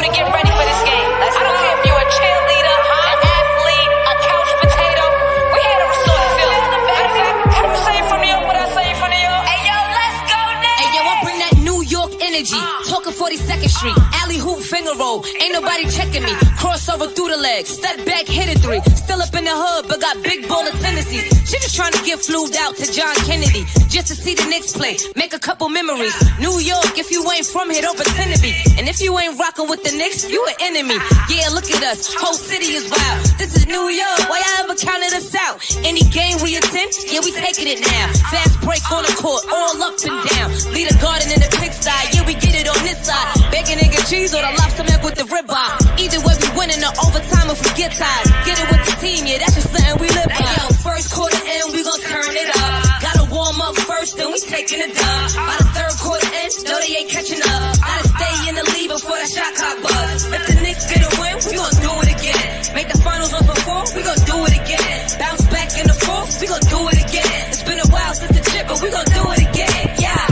to get ready for this game. I don't care if you're a cheerleader, an athlete, a couch potato. We're here to restore the feeling. Matter of fact, how do you say it from New York when I say it from New York? Hey, yo, let's go now. Hey, yo, I bring that New York energy. Talking 42nd Street. Alley hoop finger roll. Ain't nobody checking me. Crossover through the legs. Step back, hit a three. Still up in the hood, but got big baller tendencies. She just trying to get flued out to John Kennedy. Just to see the Knicks play. Make a couple memories. New York, if you ain't from here, don't pretend to be. And if you ain't rocking with the Knicks, you an enemy. Yeah, look at us. Whole city is wild. This is New York. Why y'all ever counted us out? Any game we attend, yeah, we taking it now. Fast break on the court, all up and down. Lead a garden in the pigsty. Yeah, we get it on this side. Bacon, egg, and cheese or the lobster milk with the ribeye. Either way, we winning the overtime if we get tired. Get it with the team, yeah, that's just something we live by. Hey, yo, first quarter in, we gon' turn it up. Gotta warm up first, then we taking it dub. By the third quarter in, no, they ain't catching up. Gotta stay in the lead before the shot clock buzz. If the Knicks get a win, we gon' do it again. Make the finals once before, we gon' do it again. Bounce back in the fourth, we gon' do it again. It's been a while since the chip, but we gon' do it again, yeah.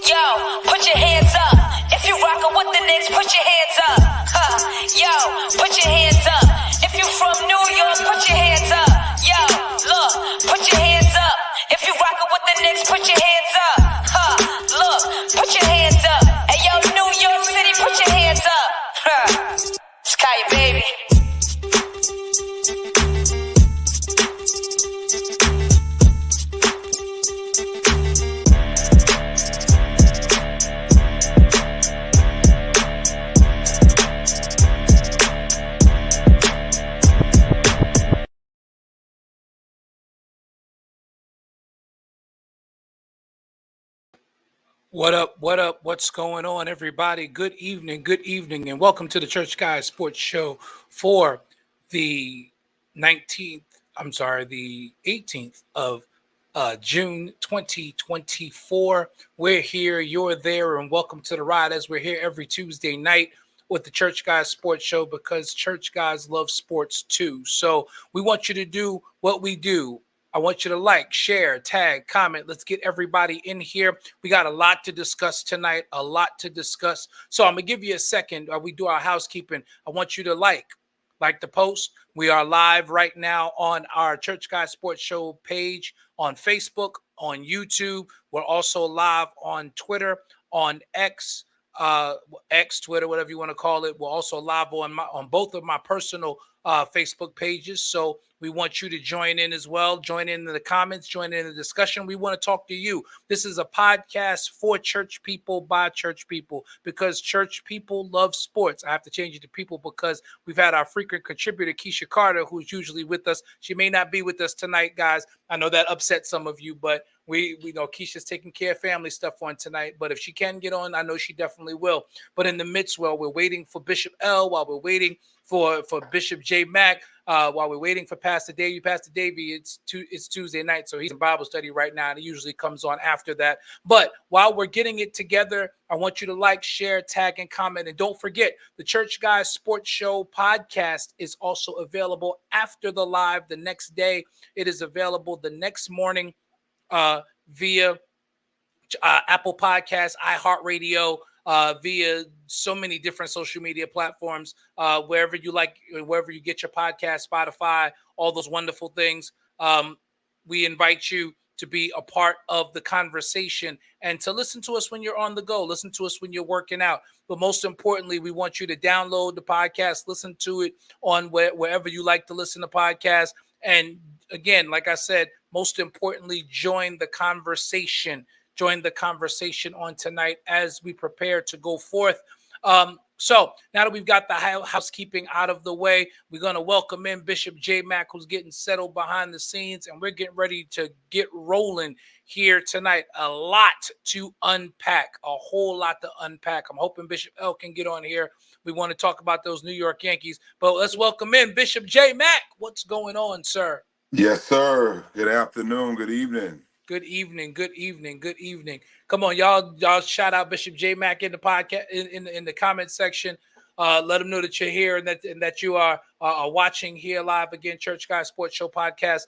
Yo, put your hands up. If you rockin' with the Knicks, put your hands up. Yo, put your hands up. If you from New York, put your hands up. Yo, look, put your hands up. If you rockin' with the Knicks, put your hands up. Look, put your hands up. Hey, yo, New York City, put your hands up. Sky, baby. What up? What up? What's going on, everybody? Good evening, and welcome to the Church Guys Sports Show for the 18th of June 2024. We're here, you're there, and welcome to the ride as we're here every Tuesday night with the Church Guys Sports Show because church guys love sports too. So we want you to do what we do. I want you to like, share, tag, comment. Let's get everybody in here. We got a lot to discuss tonight, So I'm going to give you a second while we do our housekeeping. I want you to like the post. We are live right now on our Church Guys Sports Show page on Facebook, on YouTube. We're also live on Twitter, on X, Twitter, whatever you want to call it. We're also live on both of my personal Facebook pages. So we want you to join in as well. Join in the comments, join in the discussion. We want to talk to you. This is a podcast for church people by church people because church people love sports. I have to change it to people because we've had our frequent contributor, Keisha Carter, who's usually with us. She may not be with us tonight, guys. I know that upset some of you, but we know Keisha's taking care of family stuff on tonight. But if she can get on, I know she definitely will. But in the midst, while we're waiting for Bishop L, while we're waiting for Bishop J. Mack, while we're waiting for Pastor Davey, it's Tuesday night, so he's in Bible study right now, and it usually comes on after that. But while we're getting it together, I want you to like, share, tag, and comment. And don't forget, the Church Guys Sports Show podcast is also available after the live the next day. It is available the next morning via Apple Podcasts, iHeartRadio, via so many different social media platforms, wherever you get your podcast, Spotify, all those wonderful things. We invite you to be a part of the conversation and to listen to us when you're on the go, listen to us when you're working out. But most importantly, we want you to download the podcast, listen to it on wherever you like to listen to podcasts. And again, like I said, most importantly, join the conversation on tonight as we prepare to go forth. So now that we've got the housekeeping out of the way, we're going to welcome in Bishop J. Mack, who's getting settled behind the scenes, and we're getting ready to get rolling here tonight. A lot to unpack, a whole lot to unpack. I'm hoping Bishop L can get on here. We want to talk about those New York Yankees, but let's welcome in Bishop J. Mack. What's going on, sir? Yes, sir. Good afternoon. Good evening. Good evening. Come on, y'all shout out Bishop J. Mack in the podcast in the comment section. Let them know that you're here and that you are watching here live again, Church Guys Sports Show podcast.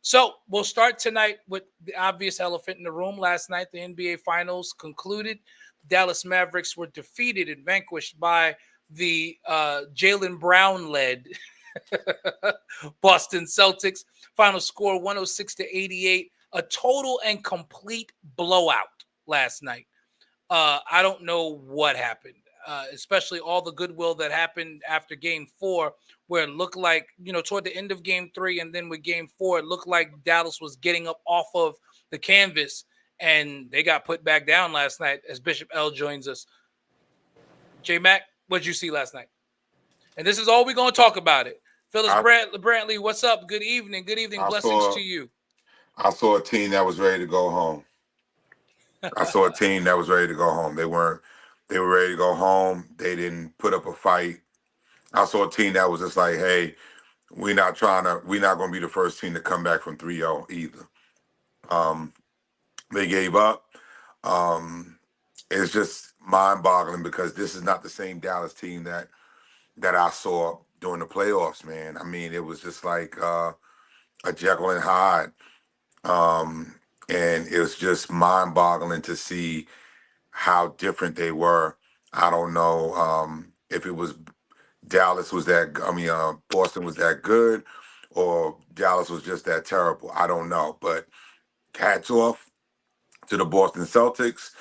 So we'll start tonight with the obvious elephant in the room. Last night, the NBA Finals concluded. Dallas Mavericks were defeated and vanquished by the Jaylen Brown-led Boston Celtics. Final score 106-88. A total and complete blowout last night. I don't know what happened, especially all the goodwill that happened after game 4, where it looked like, toward the end of game 3 and then with game 4, it looked like Dallas was getting up off of the canvas, and they got put back down last night as Bishop L joins us. J-Mac, what did you see last night? And this is all we're going to talk about it. Phyllis Brantley, what's up? Good evening. Good evening. Blessings to you. I saw a team that was ready to go home. They were ready to go home. They didn't put up a fight. I saw a team that was just like, hey, we're not going to be the first team to come back from 3-0 either. They gave up. It's just mind-boggling because this is not the same Dallas team that I saw during the playoffs, man. I mean, it was just like a Jekyll and Hyde. And it was just mind-boggling to see how different they were. I don't know if it was Boston was that good or Dallas was just that terrible. I don't know. But hats off to the Boston Celtics.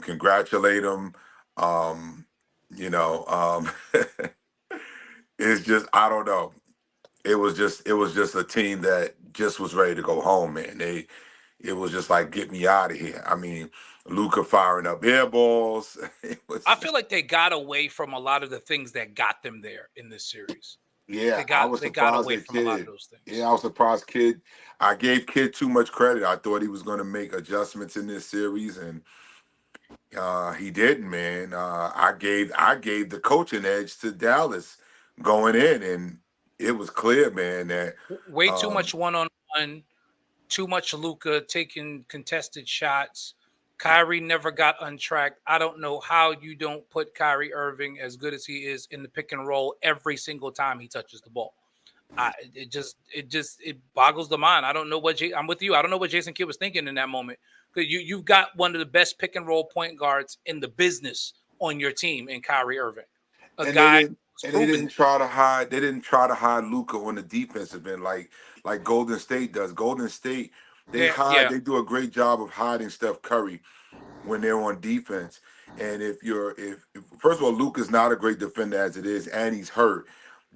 Congratulate them. It's just, I don't know. It was just a team that just was ready to go home, man. It was just like, get me out of here. I mean, Luka firing up air balls. I feel like they got away from a lot of the things that got them there in this series. Yeah, they got away from a lot of those things. Yeah, I was surprised, Kid. I gave Kid too much credit. I thought he was going to make adjustments in this series, and he didn't, man. I gave the coaching edge to Dallas going in, and it was clear, man, that way too much one-on-one, too much Luka taking contested shots. Kyrie never got untracked. I don't know how you don't put Kyrie Irving, as good as he is, in the pick and roll every single time he touches the ball. It boggles the mind. I don't know what I'm with you. I don't know what Jason Kidd was thinking in that moment. Because you've got one of the best pick and roll point guards in the business on your team in Kyrie Irving. They didn't try to hide. They didn't try to hide Luka on the defensive end like Golden State does. Golden State, they do a great job of hiding Steph Curry when they're on defense. And if first of all, Luka's not a great defender as it is, and he's hurt.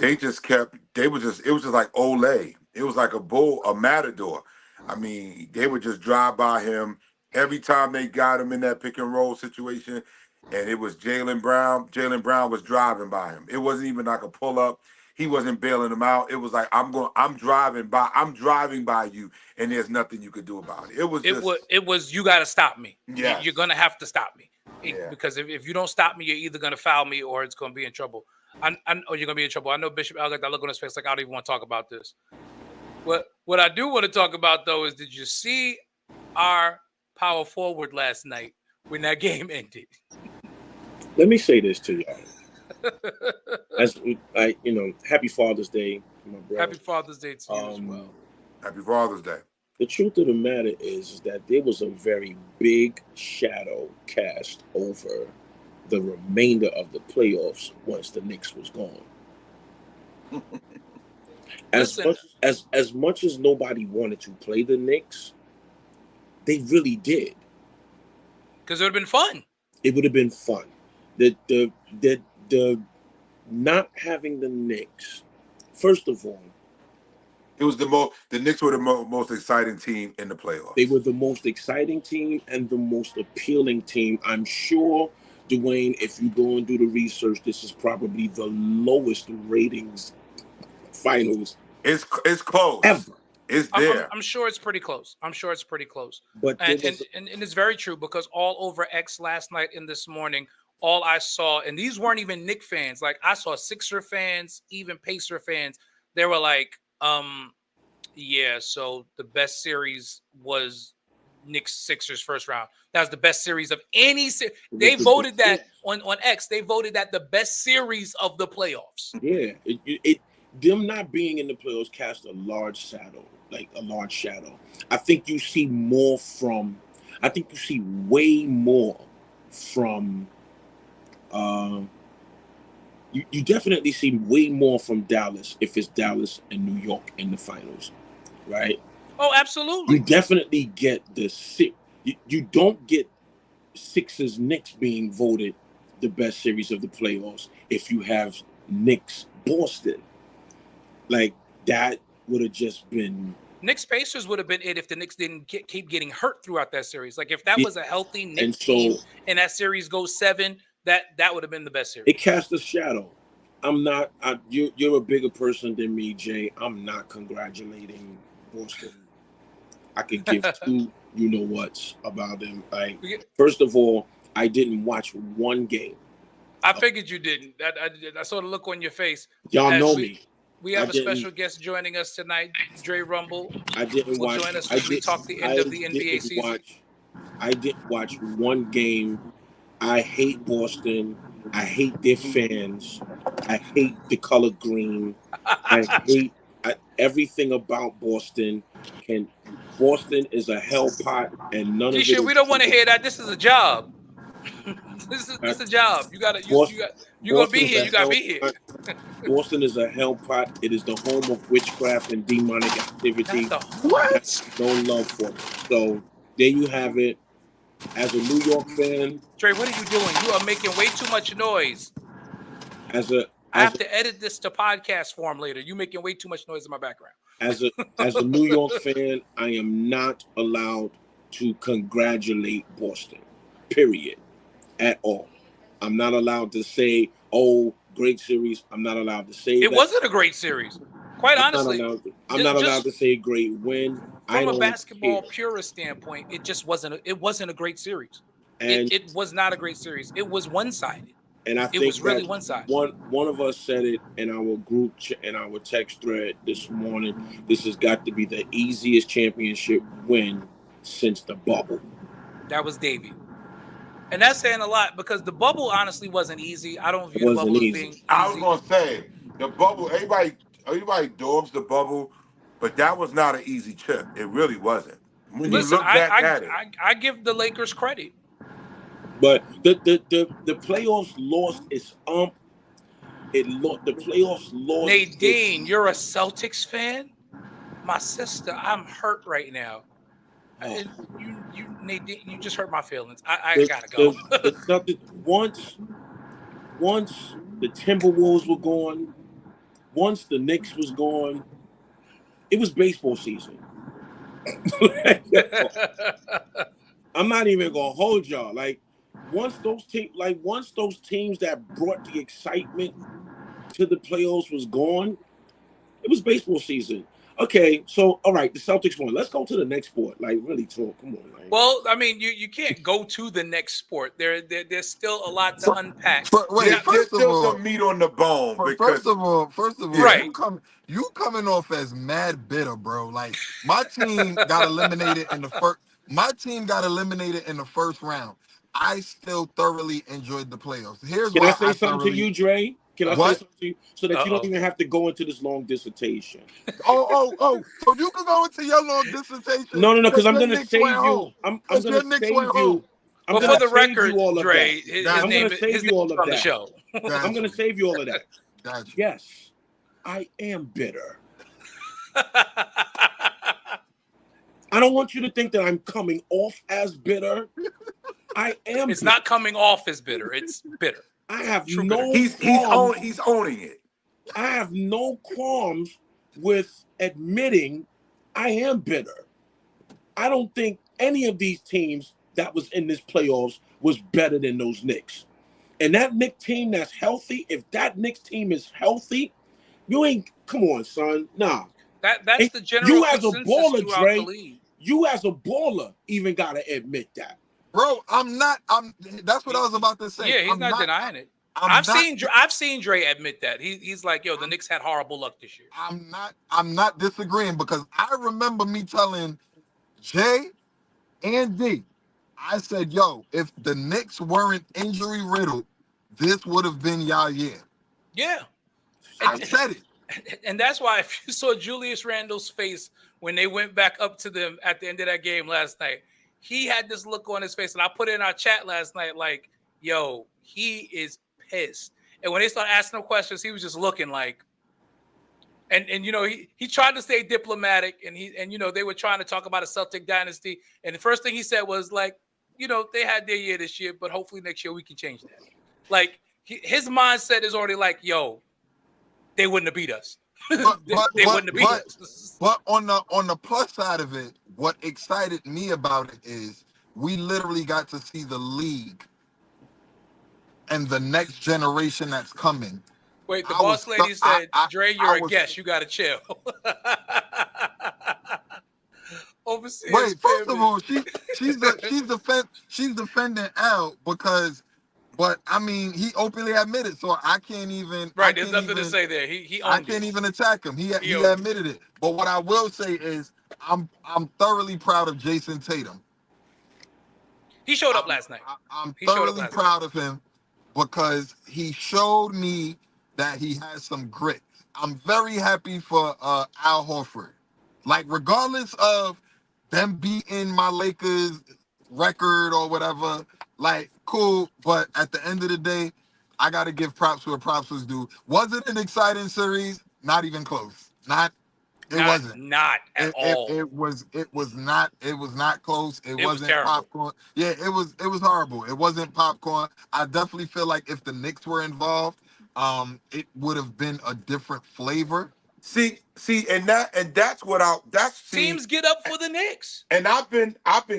It was just like Olay. It was like a matador. I mean, they would just drive by him every time they got him in that pick and roll situation. And it was Jaylen Brown. Jaylen Brown was driving by him. It wasn't even like a pull up. He wasn't bailing him out. It was like, I'm driving by you, and there's nothing you could do about it. It was you got to stop me. Yeah, you're gonna have to stop me. Because if you don't stop me, you're either gonna foul me or it's gonna be in trouble. You're gonna be in trouble. I know Bishop L got that look on his face like I don't even want to talk about this. What I do want to talk about though is, did you see our power forward last night when that game ended? Let me say this to y'all. As happy Father's Day, my brother. Happy Father's Day to you as well. Happy Father's Day. The truth of the matter is that there was a very big shadow cast over the remainder of the playoffs once the Knicks was gone. As much as nobody wanted to play the Knicks, they really did. Because it would have been fun. It would have been fun. The not having the Knicks, first of all, it was the Knicks were the most exciting team in the playoffs. They were the most exciting team and the most appealing team. I'm sure, Dwayne, if you go and do the research, this is probably the lowest ratings finals. It's close. Ever. It's there. I'm sure it's pretty close. But and it's very true, because all over X last night and this morning, all I saw, and these weren't even Knick fans. Like, I saw Sixer fans, even Pacer fans. They were like, so the best series was Knicks Sixers first round. That was the best series of any series. They voted that on X. They voted that the best series of the playoffs. Yeah, them not being in the playoffs cast a large shadow. I think you see way more from. You definitely see way more from Dallas if it's Dallas and New York in the finals, right? Oh, absolutely. You definitely get the six. You don't get Sixers Knicks being voted the best series of the playoffs if you have Knicks Boston. Like that would have just been. Knicks Pacers would have been it if the Knicks didn't keep getting hurt throughout that series. Like if that was a healthy Knicks team and that series goes 7, that would have been the best series. It cast a shadow. I'm not. You're a bigger person than me, Jay. I'm not congratulating Boston. I could give two you know what's about them. Like, first of all, I didn't watch one game. I figured you didn't. I saw the look on your face. Y'all know me. We have a special guest joining us tonight, Dre Rumble. I didn't watch. Join us as we talk the end of the NBA season. I didn't watch one game. I hate Boston. I hate their fans. I hate the color green. I hate everything about Boston. Boston is a hell pot, and none of it. We don't want to hear that. This is a job. This is a job. You gonna be here. You gotta be here. Boston is a hell pot. It is the home of witchcraft and demonic activity. What? No love for it. So there you have it. As a New York fan, Dre, what are you doing? You are making way too much noise. I have to edit this to podcast form later. You making way too much noise in my background. As a New York fan, I am not allowed to congratulate Boston. Period. At all. I'm not allowed to say, "Oh, great series." I'm not allowed to say it wasn't a great series. Quite honestly, I'm not allowed to say great win. From a basketball purist standpoint, it just wasn't a great series. And it was not a great series. It was one-sided. And I think it was really one-sided. One of us said it in our group in our text thread this morning. This has got to be the easiest championship win since the bubble. That was Davey. And that's saying a lot because the bubble honestly wasn't easy. I don't view the bubble as being easy. I was gonna say the bubble. Everybody dogs the bubble, but that was not an easy chip. It really wasn't. When you look back at it, I give the Lakers credit. But the playoffs lost its ump. The playoffs lost. Nadine, you're a Celtics fan? My sister, I'm hurt right now. Oh. Nadine, you just hurt my feelings. I gotta go. Once the Timberwolves were gone, once the Knicks was gone, it was baseball season. I'm not even gonna hold y'all. Like once those teams that brought the excitement to the playoffs was gone, it was baseball season. Okay, so all right, the Celtics won. Let's go to the next sport. Like, really talk. Come on, man. Well, I mean, you can't go to the next sport. There's still a lot to unpack. There's still some meat on the bone. First of all, right. you coming off as mad bitter, bro. Like my team got eliminated in the first. My team got eliminated in the first round. I still thoroughly enjoyed the playoffs. Can I say something to you, Dre? Can I say something to you so that you don't even have to go into this long dissertation? Oh! So you can go into your long dissertation. No, because I'm going to save you. I'm going to save you. But for the record, Dre, his name is on the show. I'm going to save you all of that. Gotcha. Yes, I am bitter. I don't want you to think that I'm coming off as bitter. I am. It's not coming off as bitter. It's bitter. I have no. He's owning it. I have no qualms with admitting I am bitter. I don't think any of these teams that was in this playoffs was better than those Knicks. And that Knicks team that's healthy, if that Knicks team is healthy, you ain't. Come on, son. Nah. That's the general consensus throughout the league. You as a baller even gotta admit that. Bro, that's what I was about to say. Yeah, he's not denying it. I've seen Dre admit that. He's like, yo, the Knicks had horrible luck this year. I'm not disagreeing because I remember me telling Jay and D, I said, yo, if the Knicks weren't injury riddled, this would have been y'all year. Yeah. I said it. And that's why if you saw Julius Randle's face when they went back up to them at the end of that game last night, he had this look on his face, and I put it in our chat last night, like, yo, he is pissed. And when they started asking him questions, he was just looking like, and you know, he tried to stay diplomatic, and you know, they were trying to talk about a Celtic dynasty, and the first thing he said was like, you know, they had their year this year, but hopefully next year we can change that. Like his mindset is already like, yo, they wouldn't have beat us. They wouldn't have beat us. But on the plus side of it, what excited me about it is we literally got to see the league and the next generation that's coming. Wait, the boss lady said, Dre, you're a guest. You got to chill. Overseas. Wait, first of all, she's defending Al because, but I mean, he openly admitted, so I can't even. Right, there's nothing to say there. I can't even attack him. He admitted it. But what I will say is, I'm thoroughly proud of Jason Tatum. He showed up last night. I'm thoroughly proud of him because he showed me that he has some grit. I'm very happy for Al Horford. Like, regardless of them beating my Lakers record or whatever, like, cool. But at the end of the day, I got to give props where props was due. Was it an exciting series? Not even close. It wasn't. Not at all. It was not close. It wasn't terrible. Popcorn. Yeah, it was horrible. It wasn't popcorn. I definitely feel like if the Knicks were involved, it would have been a different flavor. See, that's teams get up for the Knicks. And I've been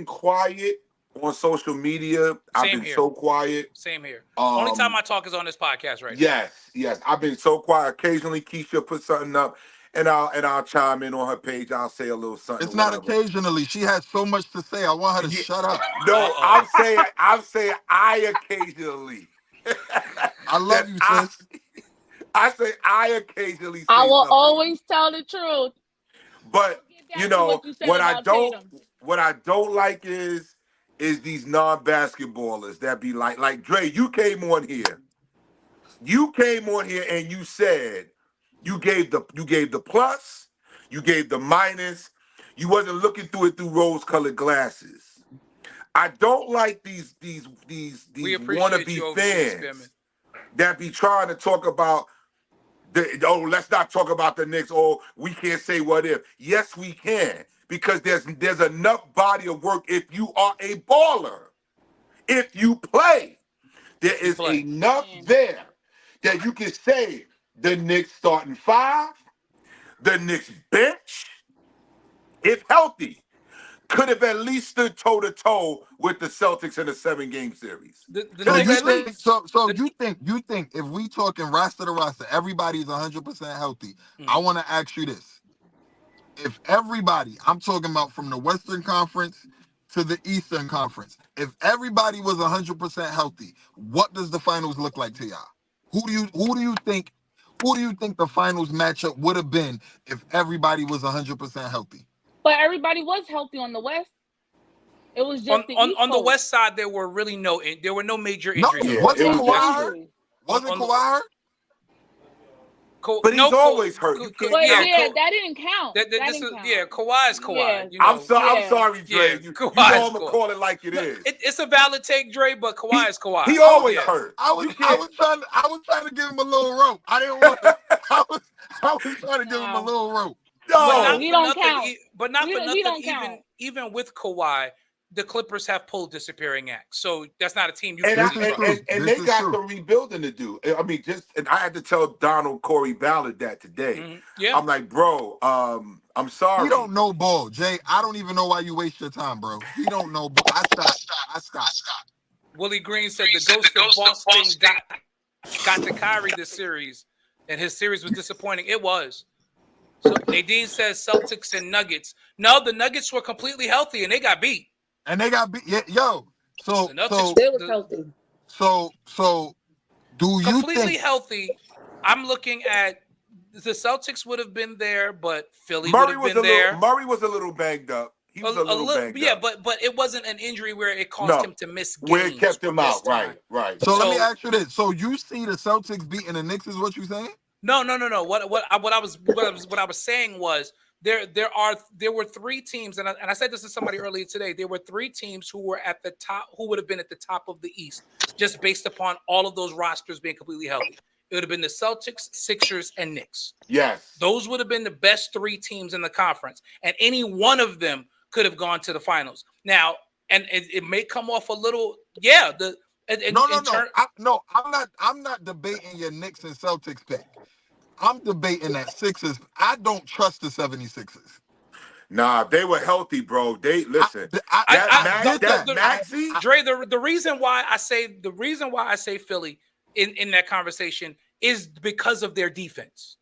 quiet on social media. I've been so quiet. Same here. Only time I talk is on this podcast right now. Yes. I've been so quiet. Occasionally Keisha put something up and I'll chime in on her page. I'll say a little something. It's not occasionally. She has so much to say. I want her to shut up. No, I'm saying I occasionally. I love you, sis. I say I occasionally say I will something. always tell the truth. But you know what I don't like is these non-basketballers that be like Dre, you came on here. You came on here and you said you gave the plus, you gave the minus. You wasn't looking through it through rose-colored glasses. I don't like these wannabe fans that be trying to talk about let's not talk about the Knicks. Oh, we can't say what if. Yes, we can, because there's enough body of work if you are a baller. If you play, there is enough there that you can say the Knicks starting five, the Knicks bench, if healthy, could have at least stood toe-to-toe with the Celtics in a 7-game series. You think if we talking roster to roster, everybody's 100% healthy. I want to ask you this. If everybody, I'm talking about from the Western Conference to the Eastern Conference, if everybody was 100% healthy, what does the finals look like to y'all? Who do you think the finals matchup would have been if everybody was 100% healthy? But everybody was healthy on the West. It was just on the West side. There were really no major injuries. Wasn't Kawhi hurt? But he's always hurt. That didn't count. Kawhi's Kawhi. Yeah. You know? I'm sorry, Dre. You know I'm gonna call it like it is. It's a valid take, Dre, but Kawhi is Kawhi. He always hurt. I was trying to give him a little rope. I didn't want to. I was trying to give him a little rope. No, we don't count. But not for nothing. Even with Kawhi, the Clippers have pulled disappearing acts. So that's not a team you can and they got some rebuilding to do. I mean, and I had to tell Donald Corey Ballard that today. Mm-hmm. Yeah. I'm like, bro, I'm sorry. He don't know ball, Jay. I don't even know why you waste your time, bro. He don't know ball. I stopped. Willie Green said the ghost of Boston got to Kyrie this series, and his series was disappointing. It was. So Nadine says Celtics and Nuggets. No, the Nuggets were completely healthy and they got beat. Yeah, yo. So they were healthy. So do you completely healthy? I'm looking at the Celtics would have been there, but Philly would have been there. Murray was a little banged up. He was a little banged up. Yeah, but it wasn't an injury where it caused him to miss games. Where it kept him out. Right. So let me ask you this. So you see the Celtics beating the Knicks is what you're saying? No. What I was saying was there were 3 teams, and I said this to somebody earlier today. There were 3 teams who were at the top, who would have been at the top of the East, just based upon all of those rosters being completely healthy. It would have been the Celtics, Sixers, and Knicks. Yes, those would have been the best 3 teams in the conference, and any one of them could have gone to the finals. Now, and it may come off a little, I'm not debating your Knicks and Celtics pick. I'm debating that Sixers. I don't trust the 76ers. Nah, they were healthy, bro. They listen. Maxey, Dre. The reason why I say Philly in that conversation is because of their defense.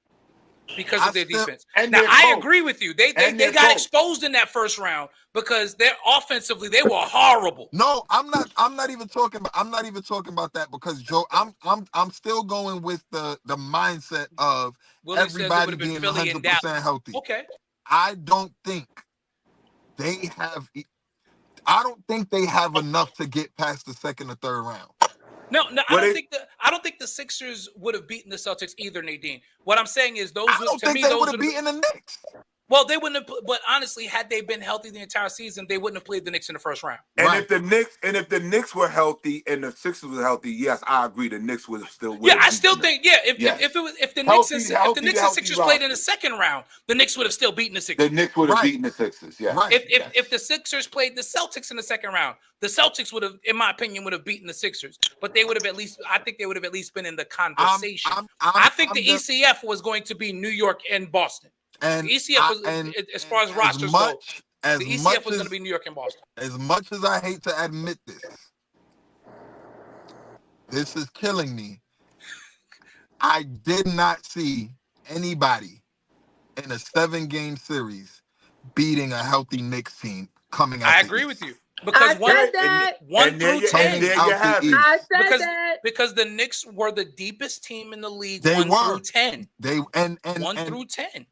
Because of their defense. Now I agree with you. They got exposed in that first round because they're offensively they were horrible. No, I'm not even talking about that because Joe, I'm still going with the mindset of Willie everybody being 100% healthy. Okay. I don't think they have enough to get past the second or third round. No, I don't think the Sixers would have beaten the Celtics either, Nadine. What I'm saying is those. I don't think they would have beaten the Knicks. Well, they wouldn't have. But honestly, had they been healthy the entire season, they wouldn't have played the Knicks in the first round. And if the Knicks were healthy and the Sixers were healthy, yes, I agree. The Knicks would have still. Yeah, I still think. Yeah, if the Knicks and Sixers played in the second round, the Knicks would have still beaten the Sixers. The Knicks would have beaten the Sixers. Yeah. Right. If the Sixers played the Celtics in the second round, the Celtics would have, in my opinion, would have beaten the Sixers. But they would have at least. I think they would have at least been in the conversation. I think the ECF was going to be New York and Boston. And the ECF was, as far as rosters go, the ECF was going to be New York and Boston. As much as I hate to admit this is killing me. I did not see anybody in a 7-game series beating a healthy Knicks team coming out. I agree with you. Because one through 10. Because the Knicks were the deepest team in the league. They were through 10. They and 1 through 10.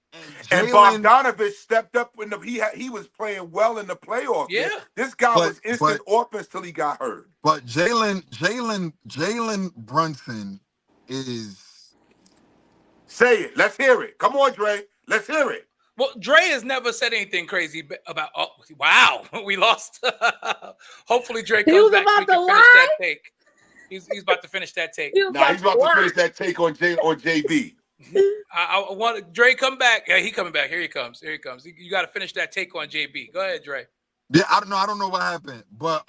And Bogdanovich stepped up when he was playing well in the playoffs. Yeah, this guy was instant offense till he got hurt. But Jalen Brunson is. Say it. Let's hear it. Come on, Dre. Let's hear it. Well, Dre has never said anything crazy about. Oh, wow, we lost. Hopefully, Dre comes back so we can finish that take. He's about to finish that take. He's about to finish that take on JB. I want Dre come back. Yeah, he coming back. Here he comes. You got to finish that take on JB. Go ahead, Dre. Yeah, I don't know what happened, but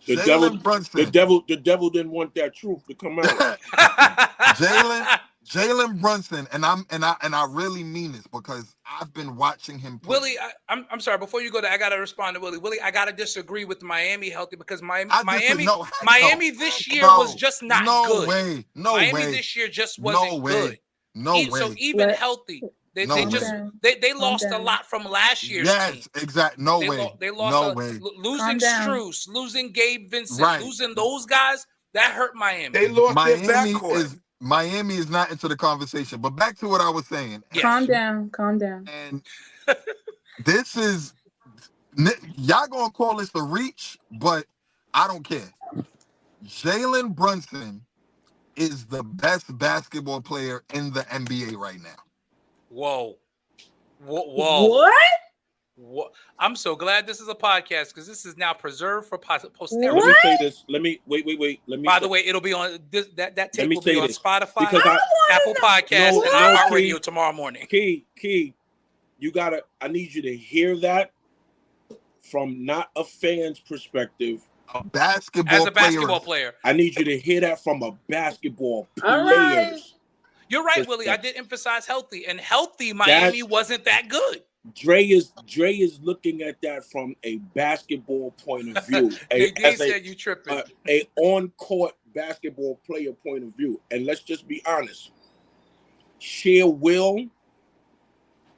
the devil didn't want that truth to come out. Jalen Brunson, and I really mean this because I've been watching him play. Willie, I'm sorry. Before you go there, I gotta respond to Willie. Willie, I gotta disagree with Miami healthy because Miami this year was just not good. Miami this year just wasn't good. So even healthy, they lost a lot from last year's team. Yes, exactly. They lost losing Strus, losing Gabe Vincent, losing those guys that hurt Miami. They lost their backcourt. Miami is not into the conversation, but back to what I was saying. Yes. Calm down. And this is y'all gonna call this a reach, but I don't care. Jalen Brunson is the best basketball player in the NBA right now. Whoa. What? I'm so glad this is a podcast because this is now preserved for posterity. Let me say this. Wait. By the way, it'll be on that tape will be on Spotify, Apple Podcasts, and iHeartRadio tomorrow morning. Key, I need you to hear that from not a fan's perspective. As a basketball player. I need you to hear that from a basketball player. Right. You're right, Willie. I did emphasize healthy, and healthy Miami wasn't that good. Dre is looking at that from a basketball point of view. You tripping. A on-court basketball player point of view. And let's just be honest. Sheer will,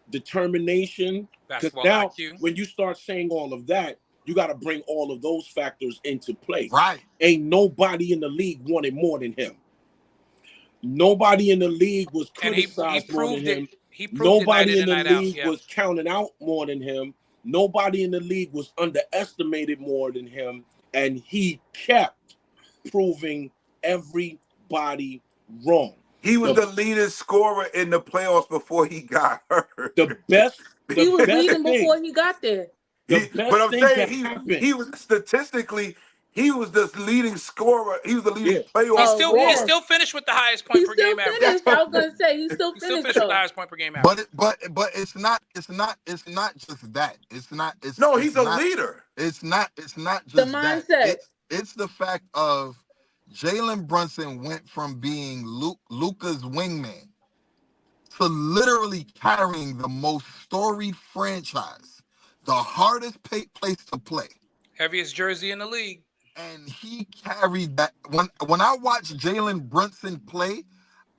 determination. Because now, when you start saying all of that, you got to bring all of those factors into play. Right. Ain't nobody in the league wanted more than him. Nobody in the league was criticized more than him. Nobody in the league was counted out more than him. Nobody in the league was underestimated more than him. And he kept proving everybody wrong. He was the leading scorer in the playoffs before he got hurt. The best He was leading before he got there. But I'm saying he was statistically, he was the leading scorer. He was the leading playoff. He still finished with the highest point per game average. I was gonna say he still finished with the highest point per game average. But it's not just that. He's a leader. It's not just the mindset. That. It's the fact of Jalen Brunson went from being Luka's wingman to literally carrying the most storied franchise, the hardest place to play, heaviest jersey in the league, and he carried that. When I watch Jalen Brunson play,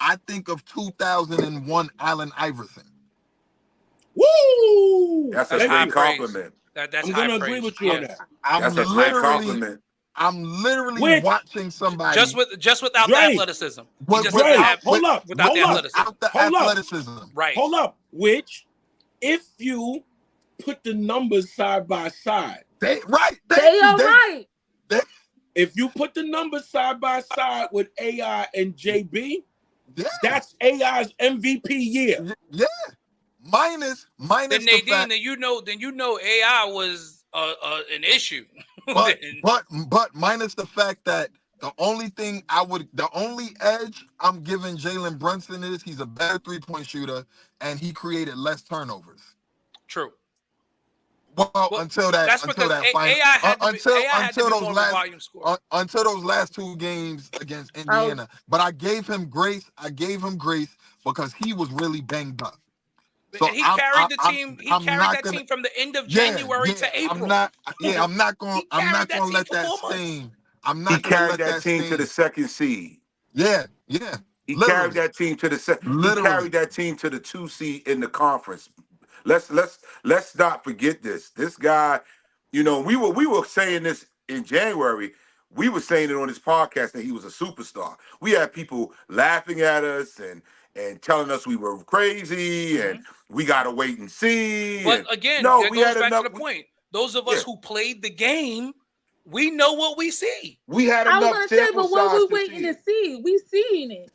I think of 2001 Allen Iverson. Woo! That's a high compliment. That's I'm gonna agree with you on that. That's a high compliment. I'm literally watching somebody just without the athleticism. Hold up. Right. Hold up. Which, if you put the numbers side by side, they are right. If you put the numbers side by side with AI and JB, that's AI's MVP year. Yeah. Minus then the Nadine, fact, then you know AI was an issue. but minus the fact that the only edge I'm giving Jalen Brunson is he's a better 3-point shooter and he created less turnovers. True. Well, until those last 2 games against Indiana. But I gave him grace. Because he was really banged up. So he carried the team. He carried that team from the end of January to April. I'm not going to let that stain. He carried that team to the second seed. Yeah. He carried that team to the second. He carried that team to the 2 seed in the conference. Let's not forget this. This guy, we were saying this in January. We were saying it on this podcast that he was a superstar. We had people laughing at us and telling us we were crazy and we gotta wait and see. But again, that goes back to the point. Those of us who played the game, we know what we see. We had enough. I was gonna say, but what we waiting to see? We seeing it.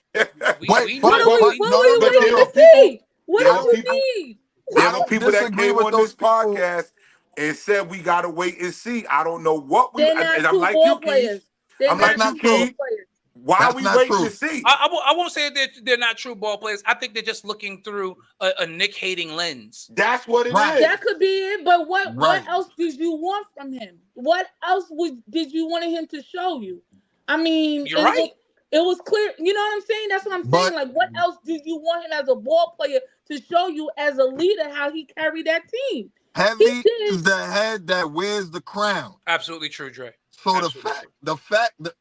What are we waiting to see? What do we need? There were people that came on this podcast and said we gotta wait and see. I don't know what we. And I'm like you, Keith. I'm like you, Keith. Why are we waiting to see? I won't say that they're not true ball players. I think they're just looking through a Nick hating lens. That's what it is. That could be it. But what else did you want from him? What else did you want him to show you? I mean, you're right. It was clear. You know what I'm saying? That's what I'm saying. Like, what else did you want him as a ball player to show you as a leader how he carried that team? Heavy is the head that wears the crown. Absolutely true, Dre. So the fact that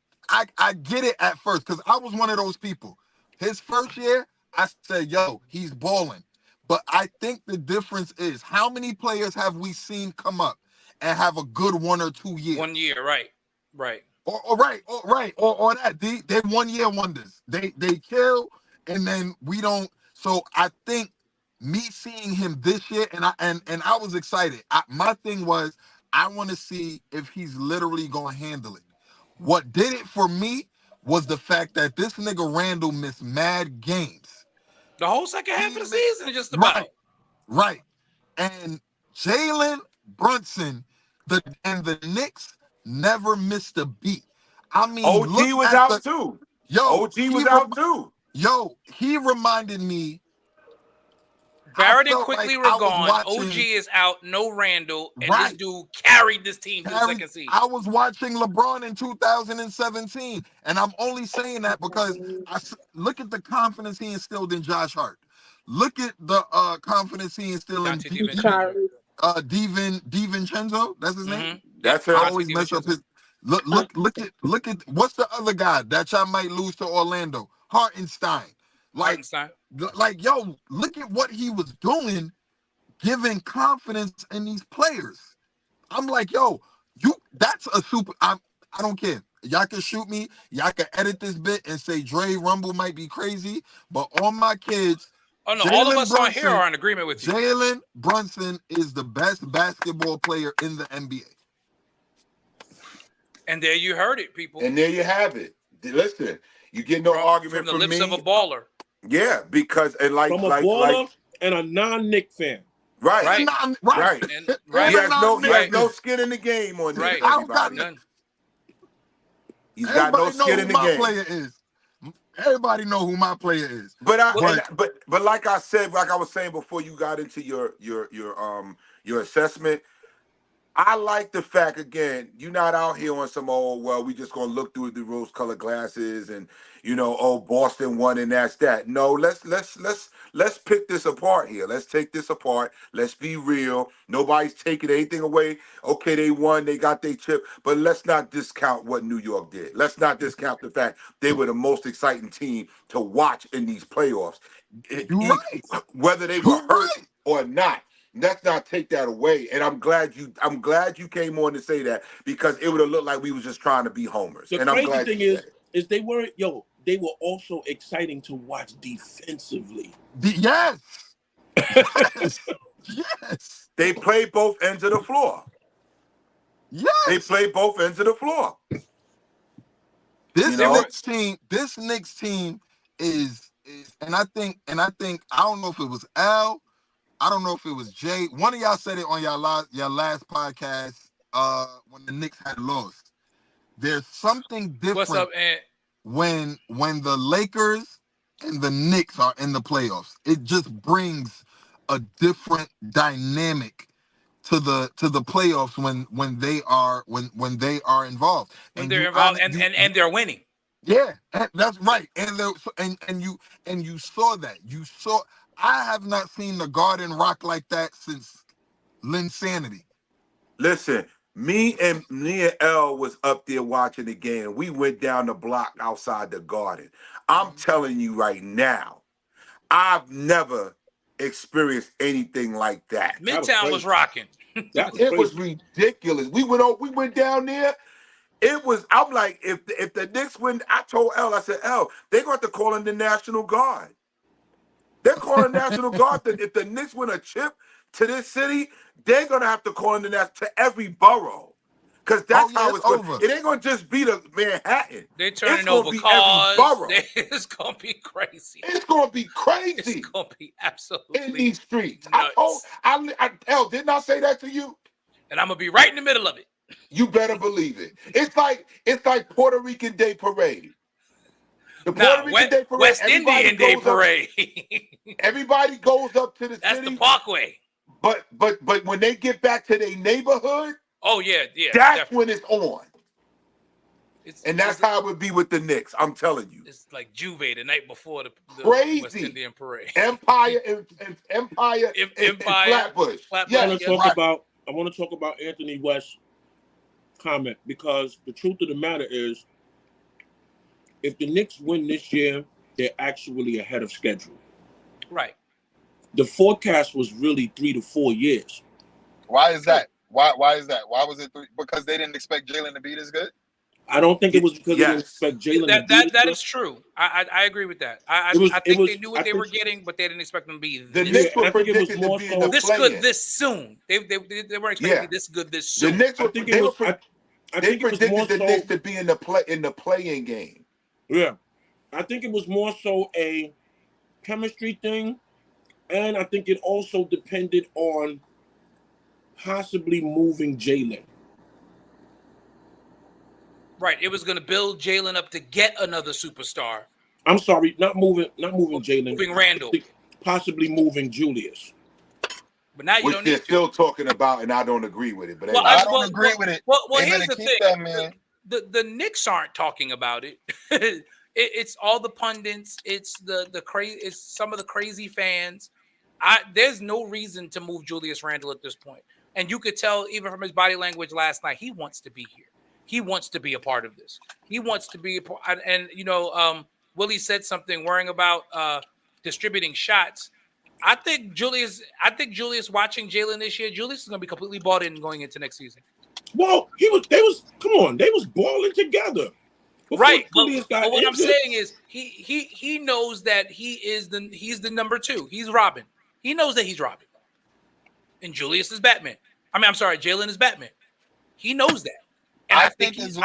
I get it at first because I was one of those people. His first year, I said, yo, he's balling. But I think the difference is how many players have we seen come up and have a good 1 or 2 years? 1 year, right. Or that. They 1 year wonders. They kill and then we don't. So I think me seeing him this year and I was excited. My thing was I want to see if he's literally gonna handle it. What did it for me was the fact that this nigga Randall missed mad games. The whole second half of the season, just about. Right. And Jalen Brunson, the Knicks never missed a beat. I mean, OG was out too. OG was out too. Yo, he reminded me. Barrett and Quickly were gone. OG is out. No Randall. And this dude carried this team to the second seed. I was watching LeBron in 2017. And I'm only saying that because look at the confidence he instilled in Josh Hart. Look at the confidence he instilled in DiVincenzo. That's his name? That's it. I always mess up his. Look at what's the other guy that y'all might lose to Orlando? Hartenstein. Like, yo, look at what he was doing, giving confidence in these players. I'm like, yo, that's a super. I don't care. Y'all can shoot me. Y'all can edit this bit and say Dre Rumble might be crazy, but all my kids. Oh no, all of us on here are in agreement with you. Jalen Brunson is the best basketball player in the NBA. And there you heard it, people. And there you have it. Listen, you get no argument from the lips of a baller. Yeah, because from a baller and a non-Knick fan. Right. And Right. And, right. He has right. no skin in the game on this. Right. Everybody. None. He's got no Everybody know skin who in the my game. player is. Everybody know who my player is. But like I said, like I was saying before you got into your assessment, I like the fact, again, you're not out here on some we just gonna look through the rose-colored glasses and Boston won and that's that. No, let's pick this apart here. Let's take this apart. Let's be real. Nobody's taking anything away. Okay, they won, they got their chip, but let's not discount what New York did. Let's not discount the fact they were the most exciting team to watch in these playoffs. You're right. Whether they were hurt or not. Let's not take that away. And I'm glad you came on to say that, because it would have looked like we was just trying to be homers. The and I'm crazy glad thing you said is they were also exciting to watch defensively. Yes. Yes. They play both ends of the floor. Yes. They play both ends of the floor. This Knicks team is and I think I don't know if it was Al, I don't know if it was Jay. One of y'all said it on your last podcast when the Knicks had lost. There's something different. What's up, Ant? When the Lakers and the Knicks are in the playoffs. It just brings a different dynamic to the playoffs when they are involved. When they're involved and they're winning. Yeah, that's right. And you saw that. I have not seen the Garden rock like that since Linsanity. Listen, me and L was up there watching the game. We went down the block outside the Garden. I'm telling you right now, I've never experienced anything like that. Midtown was rocking. It was ridiculous. We went down there. I'm like, if the Knicks win, I told L, I said, L, they're going to call in the National Guard. They're calling National Guard. If the Knicks win a chip to this city, they're going to have to call in to every borough. Because that's how it's going. It ain't going to just be the Manhattan. They're turning over cars. It's going to be crazy. It's going to be crazy. It's going to be absolutely in these streets. Nuts. L, didn't I say that to you? And I'm going to be right in the middle of it. You better believe it. It's like Puerto Rican Day Parade. The Puerto Rican Day Parade. West Indian Day Parade. Everybody goes up to the city. That's the Parkway. But when they get back to their neighborhood, that's definitely. when it's on. And that's how it would be with the Knicks. I'm telling you. It's like Juve the night before the crazy West Indian Parade. Empire and Flatbush. I want to talk about Anthony West's comment, because the truth of the matter is, if the Knicks win this year, they're actually ahead of schedule. Right. The forecast was really 3 to 4 years. Why is that? Why is that? Why was it 3? Because they didn't expect Jalen to be this good? I don't think it was because they didn't expect Jalen to be this good. That is true. I agree with that. I think they knew what they were getting, but they didn't expect them to be the Knicks were predicted to be in the this play-in. good this soon. They weren't expecting to be this good this soon. The Knicks they predicted the Knicks to be in the play-in game. Yeah. I think it was more so a chemistry thing, and I think it also depended on possibly moving Jalen. Right. It was going to build Jalen up to get another superstar. I'm sorry, not moving Jalen. Moving Randall. Possibly moving Julius. But now you Which don't they're need still talking about, and I don't agree with it. But I don't agree with it. Well, here's the thing. The Knicks aren't talking about it. It's all the pundits. It's the crazy. It's some of the crazy fans. There's no reason to move Julius Randle at this point, and you could tell even from his body language last night. He wants to be here. He wants to be a part of this. He wants to be a part. And Willie said something worrying about distributing shots. I think Julius watching Jalen this year, Julius is going to be completely bought in going into next season. Well, they was balling together. Right. But what I'm saying is he knows that he's the number 2. He's Robin. He knows that he's Robin. And Julius is Batman. Jalen is Batman. He knows that. And I think he's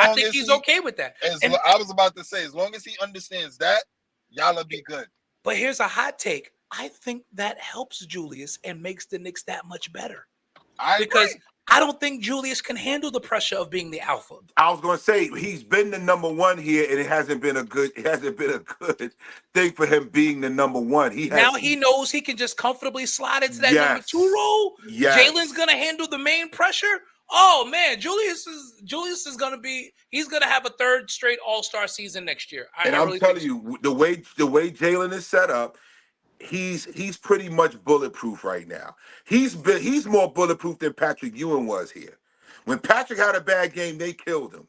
okay with that. I was about to say, as long as he understands that, y'all will be good. But here's a hot take. I think that helps Julius and makes the Knicks that much better. I Because agree. I don't think Julius can handle the pressure of being the alpha. I was gonna say he's been the number one here, and it hasn't been a good thing for him being the number one. Now he knows he can just comfortably slide into that number Yes. 2 role. Yes. Jalen's gonna handle the main pressure. Oh man, Julius is gonna be. He's gonna have a third straight All-Star season next year. And I I'm really telling think so. you, the way Jalen is set up, he's pretty much bulletproof right now. He's more bulletproof than Patrick Ewing was here. When Patrick had a bad game, they killed him.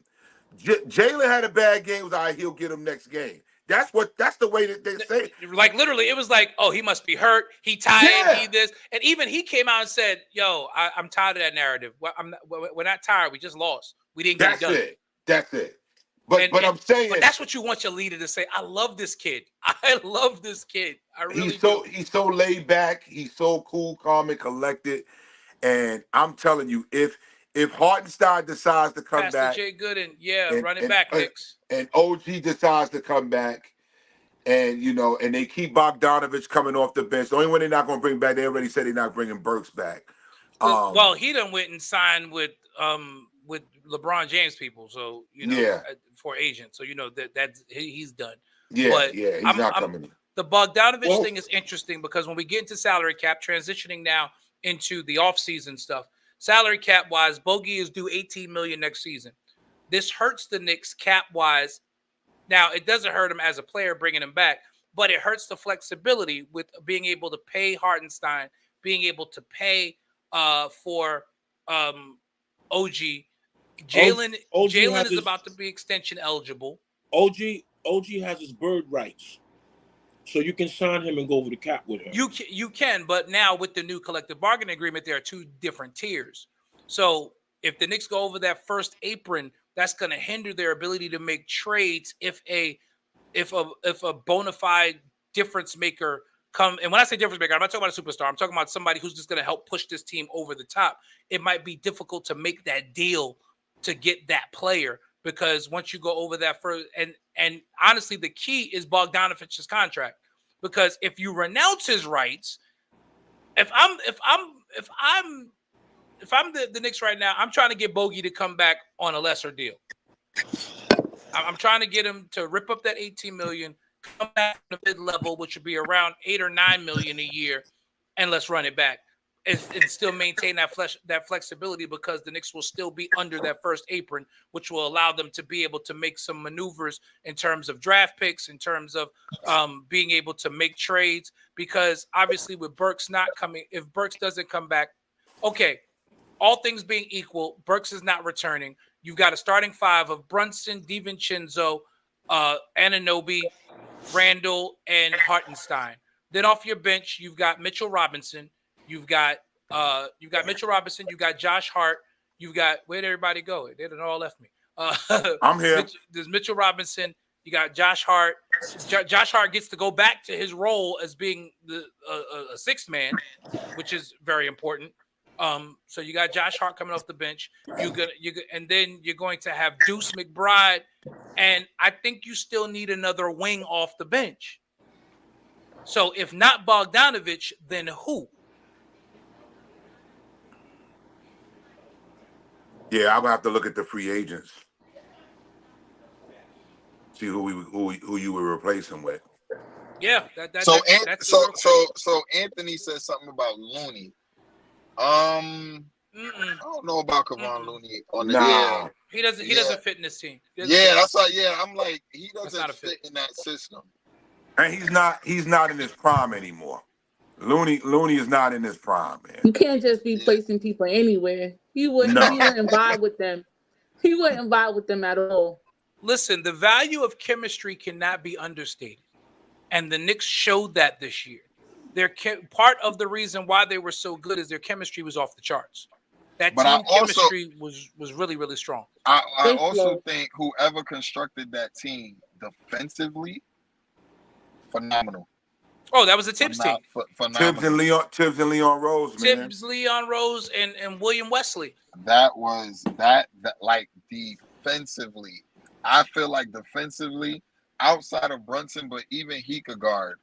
Jalen had a bad game. Was all right, he'll get him next game. That's the way that they say. Like literally, it was like, oh, he must be hurt. He tired. Yeah. He this, and even he came out and said, "Yo, I'm tired of that narrative. We're not tired. We just lost. We didn't get it done." That's it. But I'm saying, but that's what you want your leader to say. I love this kid. I love this kid. I really he's so laid back. He's so cool, calm, and collected. And I'm telling you, if Hartenstein decides to come Pastor back, Jay Gooden, running back, Knicks, and OG decides to come back, and and they keep Bogdanovich coming off the bench. The only one they're not going to bring back, they already said they're not bringing Burks back. Well, he done went and signed with LeBron James people, so for agents, so that's he's done. But he's not coming in. The Bogdanovich thing is interesting because when we get into salary cap, transitioning now into the offseason stuff, salary cap wise, Bogey is due $18 million next season. This hurts the Knicks cap wise. Now it doesn't hurt him as a player bringing him back, but it hurts the flexibility with being able to pay Hartenstein, being able to pay for OG. Jalen is about to be extension eligible. OG has his bird rights, so you can sign him and go over the cap with him. You can, but now with the new collective bargaining agreement, there are 2 different tiers. So if the Knicks go over that first apron, that's going to hinder their ability to make trades if a bona fide difference maker come. And when I say difference maker, I'm not talking about a superstar. I'm talking about somebody who's just going to help push this team over the top. It might be difficult to make that deal to get that player because once you go over that first, and honestly, the key is Bogdanovich's contract, because if you renounce his rights, if I'm the Knicks right now, I'm trying to get Bogey to come back on a lesser deal. I'm trying to get him to rip up that $18 million, come back to the mid-level, which would be around $8 or $9 million a year, and let's run it back. And still maintain that flexibility because the Knicks will still be under that first apron, which will allow them to be able to make some maneuvers in terms of draft picks, in terms of being able to make trades. Because obviously with Burks not coming, if Burks doesn't come back, okay, all things being equal, Burks is not returning. You've got a starting 5 of Brunson, DiVincenzo, Anunoby, Randall, and Hartenstein. Then off your bench, you've got Mitchell Robinson. You've got Mitchell Robinson. You've got Josh Hart. You've got, where'd everybody go? They done all left me. I'm here. There's Mitchell Robinson. You got Josh Hart. Josh Hart gets to go back to his role as being a sixth man, which is very important. So you got Josh Hart coming off the bench. And then you're going to have Deuce McBride, and I think you still need another wing off the bench. So if not Bogdanovich, then who? Yeah, I'm gonna have to look at the free agents, see who you would replace him with. Yeah, so Anthony said something about Looney. I don't know about Kevon Looney on the year. He doesn't fit in this team. That's why. Yeah, I'm like, he doesn't fit in that system. And he's not in his prime anymore. Looney is not in his prime, man. You can't just be placing people anywhere. He wouldn't vibe with them. He wouldn't vibe with them at all. Listen, the value of chemistry cannot be understated. And the Knicks showed that this year. Part of the reason why they were so good is their chemistry was off the charts. That team chemistry was really, really strong. I also think whoever constructed that team defensively, phenomenal. Oh, that was a Tibbs team. Tibbs and Leon Rose, man. Tibbs, Leon Rose, and William Wesley. That was that like defensively. I feel like defensively, outside of Brunson, but even he could guard.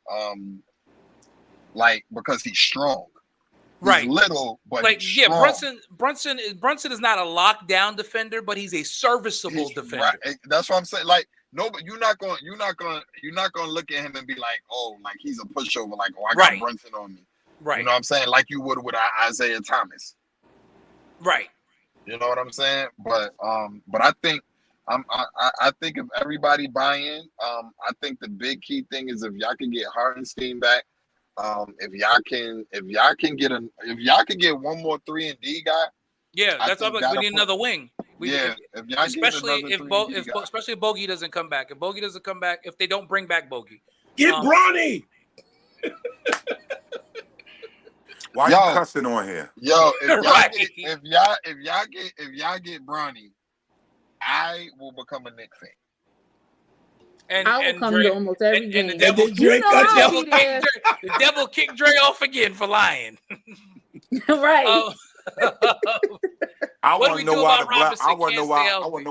like because he's strong. He's right, little, but like he's yeah, strong. Brunson is not a lockdown defender, but he's a serviceable defender. Right. That's what I'm saying. Like, no, but you're not gonna look at him and be like, oh, like he's a pushover. Like, oh, I got Brunson on me. Right. You know what I'm saying? Like you would with Isaiah Thomas. Right. You know what I'm saying? But I think I think if everybody buy in, I think the big key thing is if y'all can get Hartenstein back, if y'all can get one more 3-and-D guy. Yeah, that's all. We need another wing. Especially if Bogey doesn't come back. If Bogey doesn't come back, if they don't bring back Bogey, get Bronny. Why you cussing on here? Yo, if y'all get Bronny, I will become a Knicks fan. And I will come to almost every game. And the devil kicked Dre off again for lying. Right. I want to know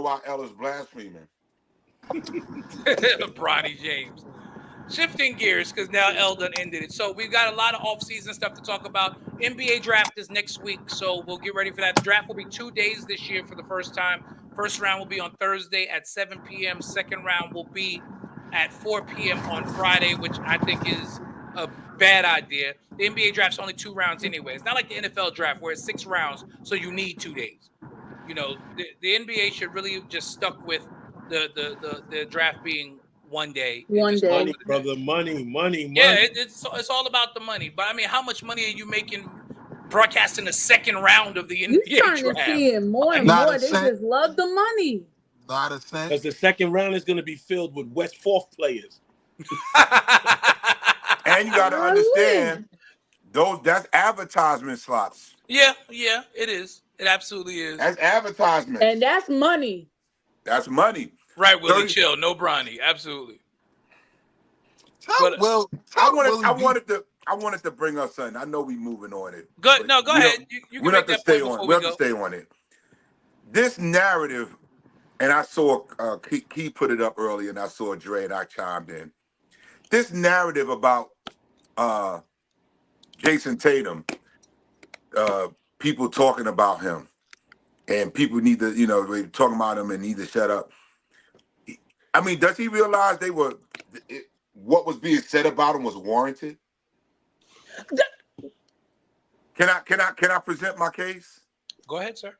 why Ellis blaspheming. Bronny James. Shifting gears because now El done ended it. So we've got a lot of off-season stuff to talk about. NBA draft is next week, so we'll get ready for that. The draft will be 2 days this year for the first time. First round will be on Thursday at 7 p.m. Second round will be at 4 p.m. on Friday, which I think is a bad idea. The NBA draft's only 2 rounds anyway. It's not like the NFL draft where it's 6 rounds, so you need 2 days. You know, the NBA should really just stuck with the draft being 1 day. Money, brother, money. Yeah, it's all about the money. But I mean, how much money are you making broadcasting the second round of the NBA draft? You're starting to see it more and more. They just love the money. Not a cent. Because the second round is going to be filled with West Fourth players. And you got to understand, that's advertisement slots. Yeah, it is. It absolutely is. That's advertisement. And that's money. That's money. Right, Willie, chill. No Bronny. Absolutely. I wanted to bring up something. I know we moving on it. Go ahead. You can make that point before we go. We have to stay on it. This narrative, and I saw Key put it up earlier, and I saw Dre, and I chimed in. This narrative about Jason Tatum, people talking about him, and people need to, they talking about him and need to shut up. I mean, does he realize what was being said about him was warranted? Can I present my case? Go ahead, sir.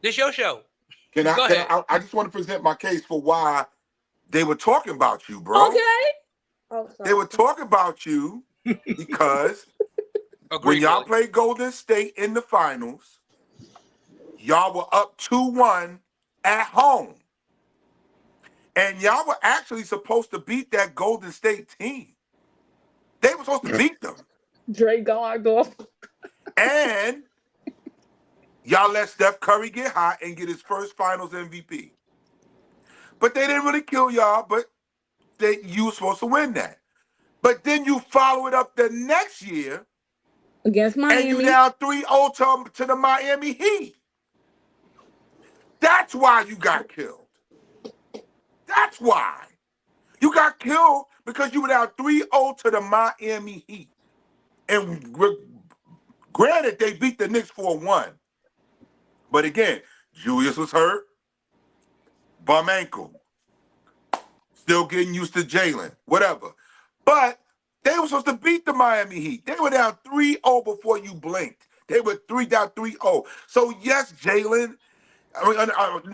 This your show. I just want to present my case for why they were talking about you, bro. Okay. Oh, they were talking about you because when y'all played Golden State in the finals, y'all were up 2-1 at home. And y'all were actually supposed to beat that Golden State team. They were supposed to beat them. Dre go. And y'all let Steph Curry get hot and get his first finals MVP. But they didn't really kill y'all, but you were supposed to win that. But then you follow it up the next year. Against Miami. And you down 3-0 to the Miami Heat. That's why you got killed. That's why. You got killed because you were down 3-0 to the Miami Heat. And granted, they beat the Knicks 4-1. But again, Julius was hurt. Bum ankle. Still getting used to Jalen. Whatever. But they were supposed to beat the Miami Heat. They were down 3-0 before you blinked. They were down 3-0. So yes, Jalen.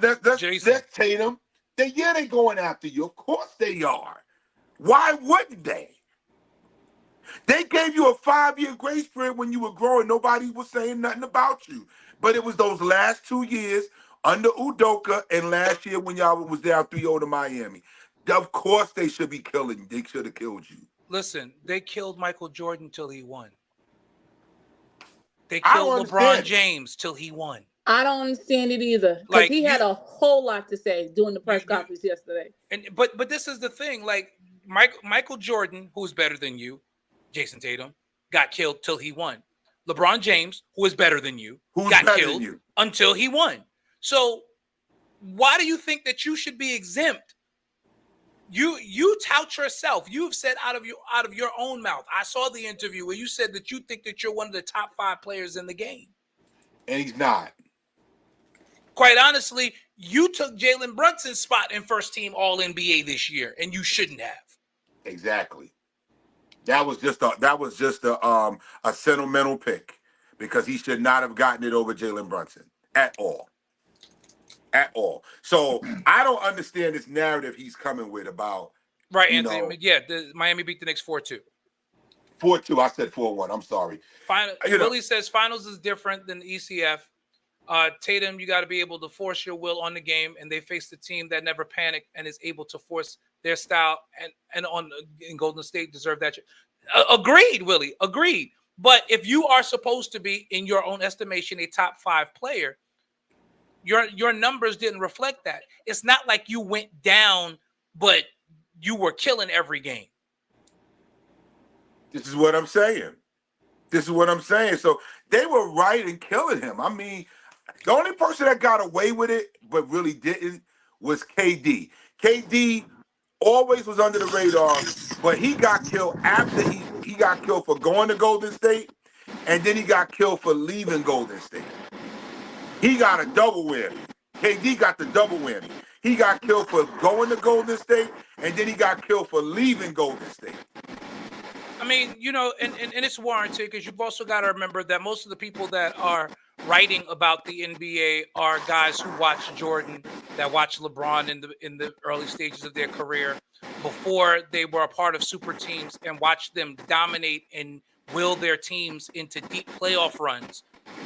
That's Tatum. They going after you. Of course they are. Why wouldn't they? They gave you a 5-year grace period when you were growing. Nobody was saying nothing about you. But it was those last 2 years under Udoka and last year when y'all was down 3-0 to Miami. Of course they should be killing you. They should have killed you. Listen, they killed Michael Jordan till he won. They killed LeBron James till he won. I don't understand it either. Like he had a whole lot to say during the press conference yesterday. But this is the thing. Like Michael Jordan, who's better than you, Jason Tatum, got killed till he won. LeBron James, who is better than you, got killed until he won. So why do you think that you should be exempt You tout yourself. You've said out of your own mouth. I saw the interview where you said that you think that you're one of the top 5 players in the game. And he's not. Quite honestly, you took Jalen Brunson's spot in first team All NBA this year, and you shouldn't have. Exactly. That was just a sentimental pick because he should not have gotten it over Jalen Brunson at all. At all. So I don't understand this narrative he's coming with about right, Anthony. Yeah, the Miami beat the Knicks 4-2. 4-2. I said 4-1. I'm sorry. Willie says finals is different than the ECF. Tatum, you got to be able to force your will on the game, and they faced a team that never panicked and is able to force their style. And in Golden State deserve that. Agreed, Willie. Agreed. But if you are supposed to be, in your own estimation, a top 5 player, your numbers didn't reflect that. It's not like you went down, but you were killing every game. This is what I'm saying. So they were right in killing him. I mean, the only person that got away with it but really didn't was KD. KD always was under the radar, but he got killed after he got killed for going to Golden State, and then he got killed for leaving Golden State. He got a double whammy. KD got the double whammy. He got killed for going to Golden State, and then he got killed for leaving Golden State. I mean, and it's warranted because you've also got to remember that most of the people that are writing about the NBA are guys who watch Jordan, that watch LeBron in the early stages of their career before they were a part of super teams and watched them dominate and will their teams into deep playoff runs.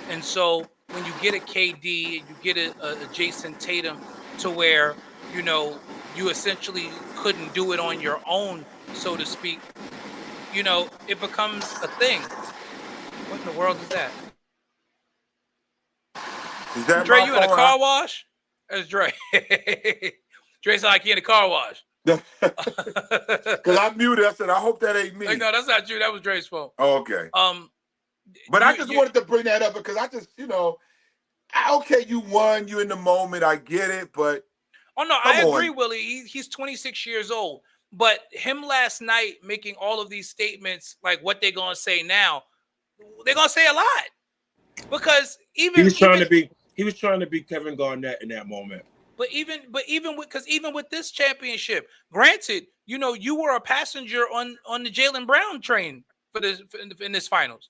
And so when you get a KD and you get a Jason Tatum to where, you essentially couldn't do it on your own, so to speak, it becomes a thing. What in the world is that? Is that Dre, you in a car wash? That's Dre. Dre's like, he in a car wash. Because I muted. I said, I hope that ain't me. Like, no, that's not you. That was Dre's phone. Oh, okay. But I just wanted to bring that up because I just, okay, you won. You in the moment. I get it, but. Oh, no, I agree, Willie. He's 26 years old. But him last night making all of these statements, like what they're going to say now, they're going to say a lot. Because he was trying to be Kevin Garnett in that moment. But even with this championship, granted, you were a passenger on the Jaylen Brown train in this finals,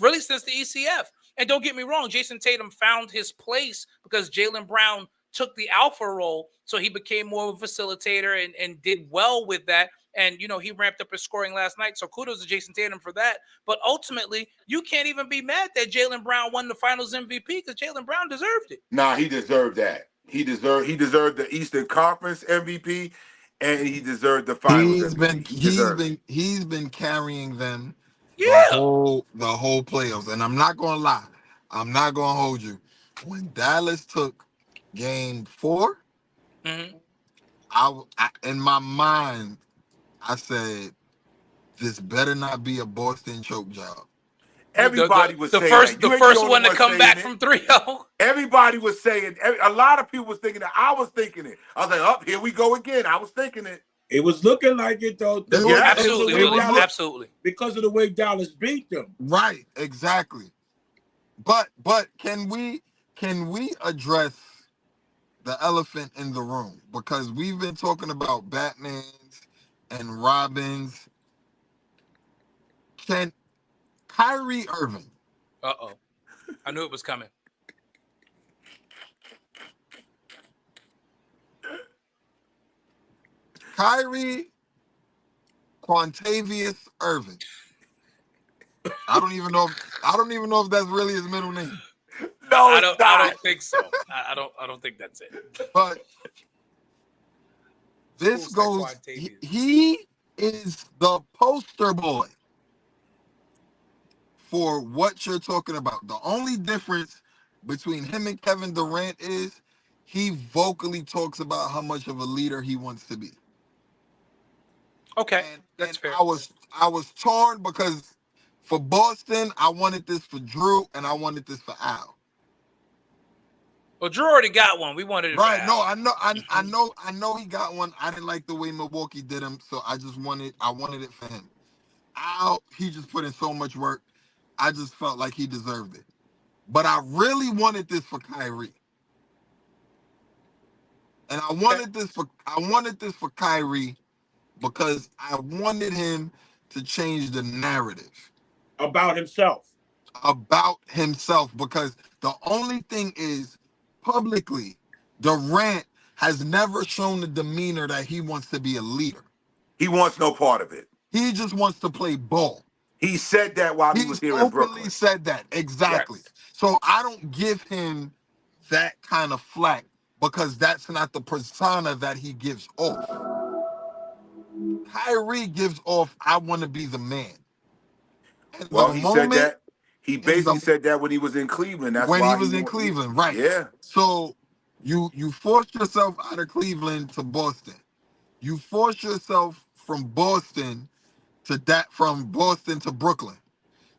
really since the ECF. And don't get me wrong, Jason Tatum found his place because Jaylen Brown took the alpha role, so he became more of a facilitator and did well with that. And, he ramped up his scoring last night. So kudos to Jason Tatum for that. But ultimately, you can't even be mad that Jaylen Brown won the finals MVP because Jaylen Brown deserved it. Nah, he deserved that. He deserved the Eastern Conference MVP, and he deserved the finals MVP. He's been carrying them the whole playoffs. And I'm not gonna lie. I'm not gonna hold you. When Dallas took Game 4, mm-hmm. I in my mind, I said, this better not be a Boston choke job. Everybody was saying the first one to come back from 3-0. Everybody was saying. A lot of people was thinking that. I was thinking it. I was like, here we go again. I was thinking it. It was looking like it though. Absolutely. Because of the way Dallas beat them. Right. Exactly. But can we address the elephant in the room? Because we've been talking about Batmans and Robins. Can Kyrie Irving? I knew it was coming. Kyrie Quantavious Irving. I don't even know if that's really his middle name. No, I don't think so. I don't think that's it. But this goes. He is the poster boy for what you're talking about. The only difference between him and Kevin Durant is he vocally talks about how much of a leader he wants to be. Okay, that's fair. I was torn because for Boston, I wanted this for Drew and I wanted this for Al. Well, Drew already got one. We wanted it right. for No, Al. I know he got one. I didn't like the way Milwaukee did him, so I wanted it for him. Al, he just put in so much work. I just felt like he deserved it. But I really wanted this for Kyrie. And I wanted this for Kyrie because I wanted him to change the narrative about himself. Because the only thing is publicly, Durant has never shown the demeanor that he wants to be a leader. He wants no part of it. He just wants to play ball. He said that while he was here in Brooklyn. He openly said that. Exactly. Yes. So I don't give him that kind of flack because that's not the persona that he gives off. Kyrie gives off, I want to be the man. And well, he said that. He basically said that when he was in Cleveland. That's when why he was in Cleveland, right? Yeah. So you forced yourself out of Cleveland to Boston. You force yourself from Boston to Brooklyn.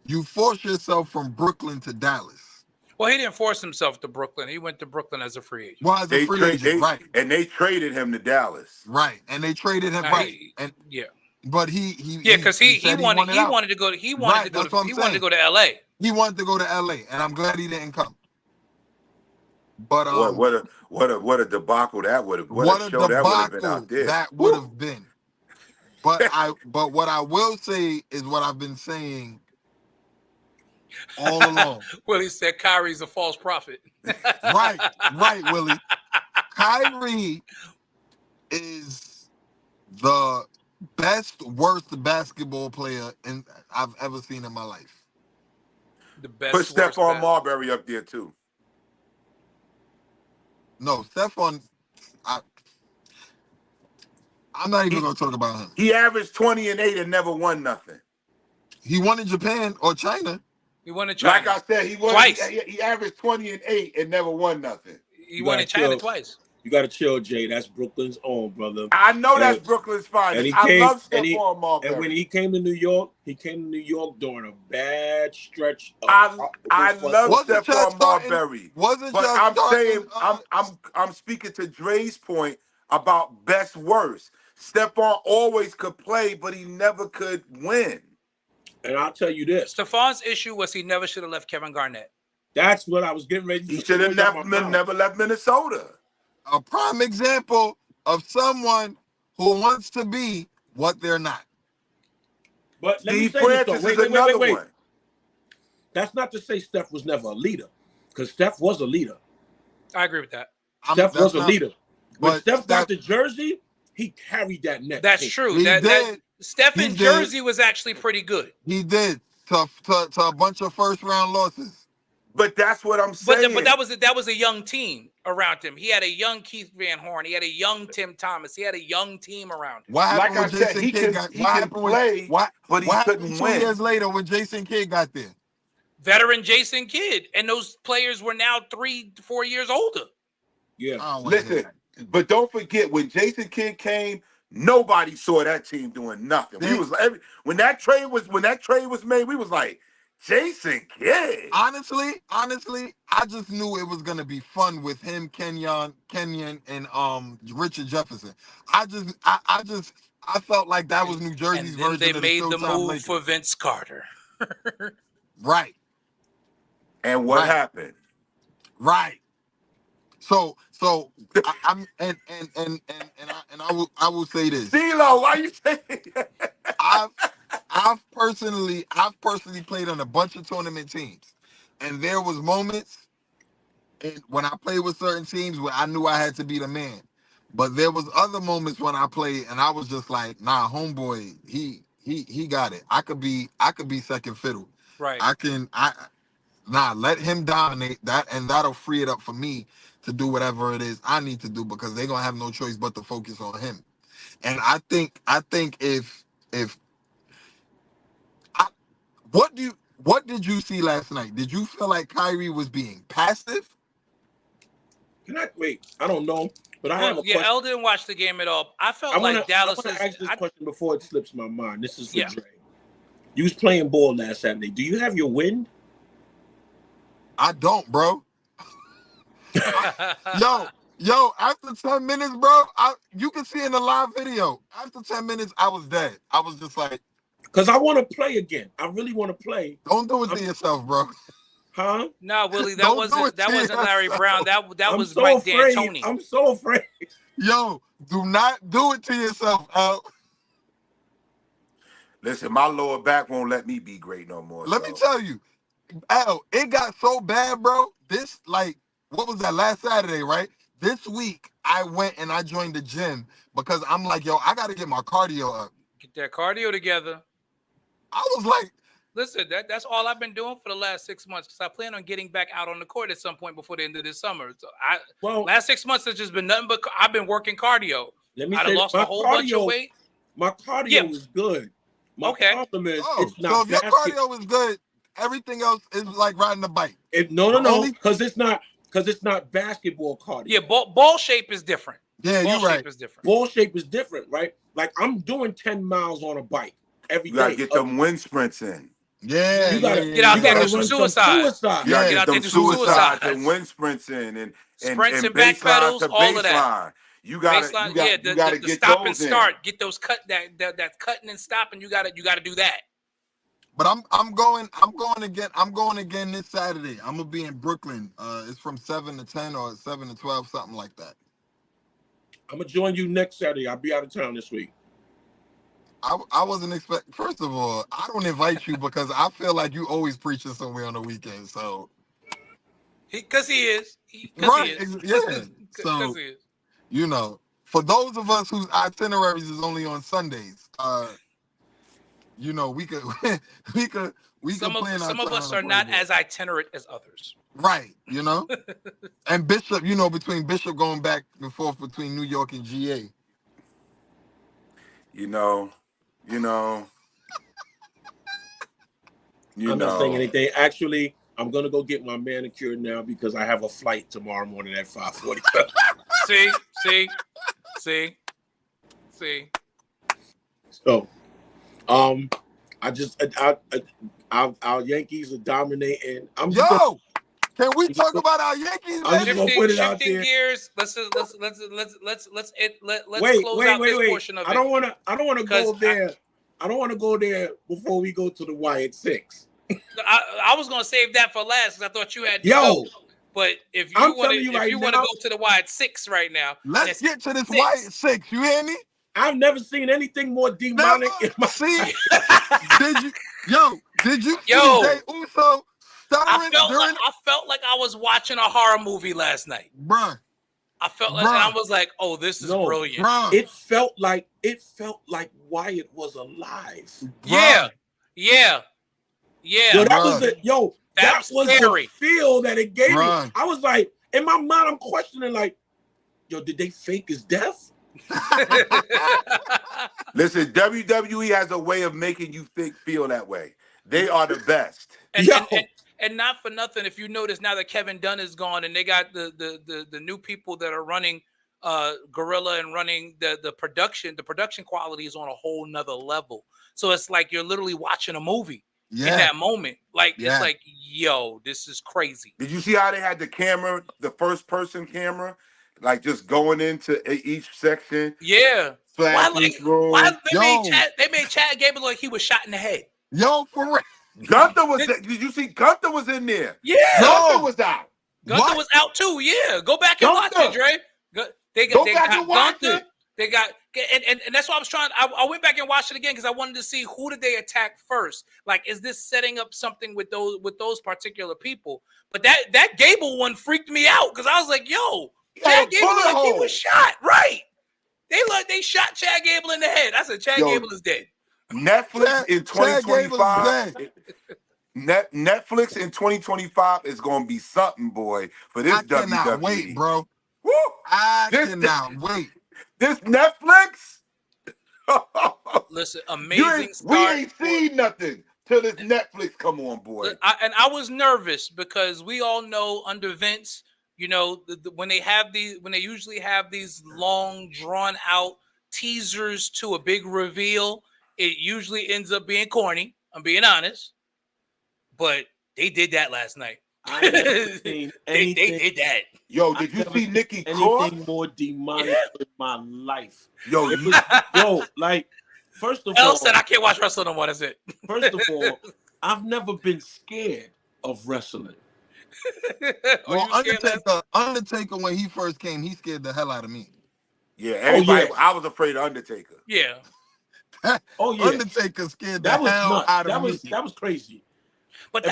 You force yourself from Brooklyn to Dallas. Well, he didn't force himself to Brooklyn. He went to Brooklyn as a free agent. Well, as a free agent, right? And they traded him to Dallas, right? And they traded him, But because he wanted to go to LA. He wanted to go to LA, and I'm glad he didn't come. But what a debacle that would have. What a show that would have been out there. That would have been. But what I will say is what I've been saying all along. Willie said Kyrie's a false prophet. right, Willie. Kyrie is the worst basketball player I've ever seen in my life. The best. Put Stephon Marbury up there too. No, Stephon. I'm not even going to talk about him. He averaged 20 and 8 and never won nothing. He won in Japan or China. He won in China. Like I said, he won twice. He averaged 20 and 8 and never won nothing. He won in China twice. You got to chill, Jay. That's Brooklyn's own, brother. I know that's Brooklyn's finest. I love Stephon Marbury. And when he came to New York, during a bad stretch. I love Stephon Marbury. I'm speaking to Dre's point about best worst. Stephon always could play, but he never could win. And I'll tell you this. Stephon's issue was he never should have left Kevin Garnett. That's what I was getting ready to say. He should have never left Minnesota. A prime example of someone who wants to be what they're not. But let me say this, though. Wait. That's not to say Steph was never a leader, because Steph was a leader. I agree with that. Steph was a leader. When Steph got the jersey, he carried that net. That's true. Steph in Jersey was actually pretty good. He did to a bunch of first round losses. But that's what I'm saying. But that was a young team around him. He had a young Keith Van Horn. He had a young Tim Thomas. He had a young team around him. Like I said, he can play, but he couldn't win. 2 years later when Jason Kidd got there? Veteran Jason Kidd. And those players were now 3-4 years older. Yeah. Listen, but don't forget, when Jason Kidd came, nobody saw that team doing nothing. When that trade was made, we was like, Jason Kidd. Honestly, I just knew it was gonna be fun with him, Kenyon, and Richard Jefferson. I felt like that was New Jersey's version of the Showtime Lakers. They made the move for Vince Carter. Right. And what happened? Right. So I will say this. CeeLo, why you saying that? I've personally played on a bunch of tournament teams, and there was moments when I played with certain teams where I knew I had to be the man, but there was other moments when I played and I was just like, nah, homeboy, he got it. I could be second fiddle. Right. Let him dominate that, and that'll free it up for me to do whatever it is I need to do because they're gonna have no choice but to focus on him. And I think if what did you see last night? Did you feel like Kyrie was being passive? I don't know, but I have a question. El didn't watch the game at all. I felt like Dallas. I want to ask this question before it slips my mind. This is for Dre. You was playing ball last Saturday. Do you have your wind? I don't, bro. Yo, after 10 minutes, bro, you can see in the live video, after 10 minutes, I was dead. I was just like... Because I want to play again. I really want to play. Don't do it to yourself, bro. Huh? No, Willie, that wasn't Larry Brown. That was so Mike afraid. D'Antoni. I'm so afraid. Yo, do not do it to yourself, Al. Listen, my lower back won't let me be great no more. Let me tell you, Al, it got so bad, bro. This, like, what was that, last Saturday, right? This week, I went and I joined the gym because I'm like, yo, I got to get my cardio up. Get that cardio together. I was like... Listen, that's all I've been doing for the last 6 months because I plan on getting back out on the court at some point before the end of this summer. So last 6 months has just been nothing but I've been working cardio. Let me I lost a whole bunch of weight. My cardio is good. My problem is it's not. So if your cardio is good, everything else is like riding a bike. No, because it's not basketball cardio. Yeah, ball shape is different. Yeah, ball you're right. Shape is different. Ball shape is different, right? Like I'm doing 10 miles on a bike every day. You gotta get them wind sprints in. Yeah, you gotta get out there and do some suicide. You gotta get out there and do some suicide. And wind sprints in and sprints and back pedals, all of that. You gotta get stop those and start. Get those that cutting and stopping. You gotta do that. But I'm going again this Saturday. I'm gonna be in Brooklyn. It's from 7 to 10 or 7 to 12, something like that. I'm gonna join you next Saturday. I'll be out of town this week. I wasn't expecting. First of all, I don't invite you because I feel like you always preaching somewhere on the weekend. So, because he is, right? He is. Yeah. So, he is. You know, for those of us whose itineraries is only on Sundays, you know, we could Some of us are not as itinerant as others. Right. You know, and Bishop, you know, between Bishop going back and forth between New York and GA. You know. I'm not saying anything. Actually, I'm gonna go get my manicure now because I have a flight tomorrow morning at 5:45. See. So, our Yankees are dominating. Can we talk about our Yankees? I'm just gonna put it out there. Gears. Let's close out this portion of it. I don't want to go there. I don't want to go there before we go to the Wyatt Sicks. I was gonna save that for last because I thought you had to go. But if you want to go to the Wyatt Sicks right now, let's get to this Wyatt Sicks. You hear me? I've never seen anything more demonic in my see. Did you see Jey Uso? I felt like I was watching a horror movie last night, bruh. I felt like I was like, "Oh, this is brilliant." Bruh. It felt like Wyatt was alive. Yeah. Yo, that was that was scary. The feel that it gave me. Bruh. I was like, in my mind, I'm questioning, like, yo, did they fake his death? Listen, WWE has a way of making you feel that way. They are the best. And not for nothing, if you notice now that Kevin Dunn is gone and they got the new people that are running Gorilla and running the production quality is on a whole nother level. So it's like you're literally watching a movie in that moment. Like it's like, yo, this is crazy. Did you see how they had the camera, the first person camera, like just going into each section? Yeah. They made Chad Gable like he was shot in the head. Yo, for real. Gunther was there. Did you see Gunther was in there? Yeah. Gunther was out. Gunther was out too. Yeah. Go back and watch it, Dre. They got Gunther. They got and that's why I was trying. I went back and watched it again because I wanted to see who did they attack first. Like, is this setting up something with those particular people? But that Gable one freaked me out because I was like, yo, Chad Gable like he was shot. Right. They shot Chad Gable in the head. I said Chad Gable is dead. Netflix in 2025. Netflix in 2025 is going to be something, boy, for this WWE. I cannot wait, bro. Woo! I cannot wait. This Netflix? Listen, amazing start. We ain't seen nothing till this Netflix come on, boy. I was nervous because we all know under Vince, you know, when they usually have these long, drawn out teasers to a big reveal, it usually ends up being corny. I'm being honest, but they did that last night. I never seen anything. They did that. Yo, did you see Nikki Cross? Anything more demonic in my life? Yo, like, first of Elle all, said I can't watch wrestling no more. That's it. First of all, I've never been scared of wrestling. Well, Undertaker, when he first came, he scared the hell out of me. Yeah, everybody. I was afraid of Undertaker. Yeah. Undertaker scared the hell out of me. That was crazy. But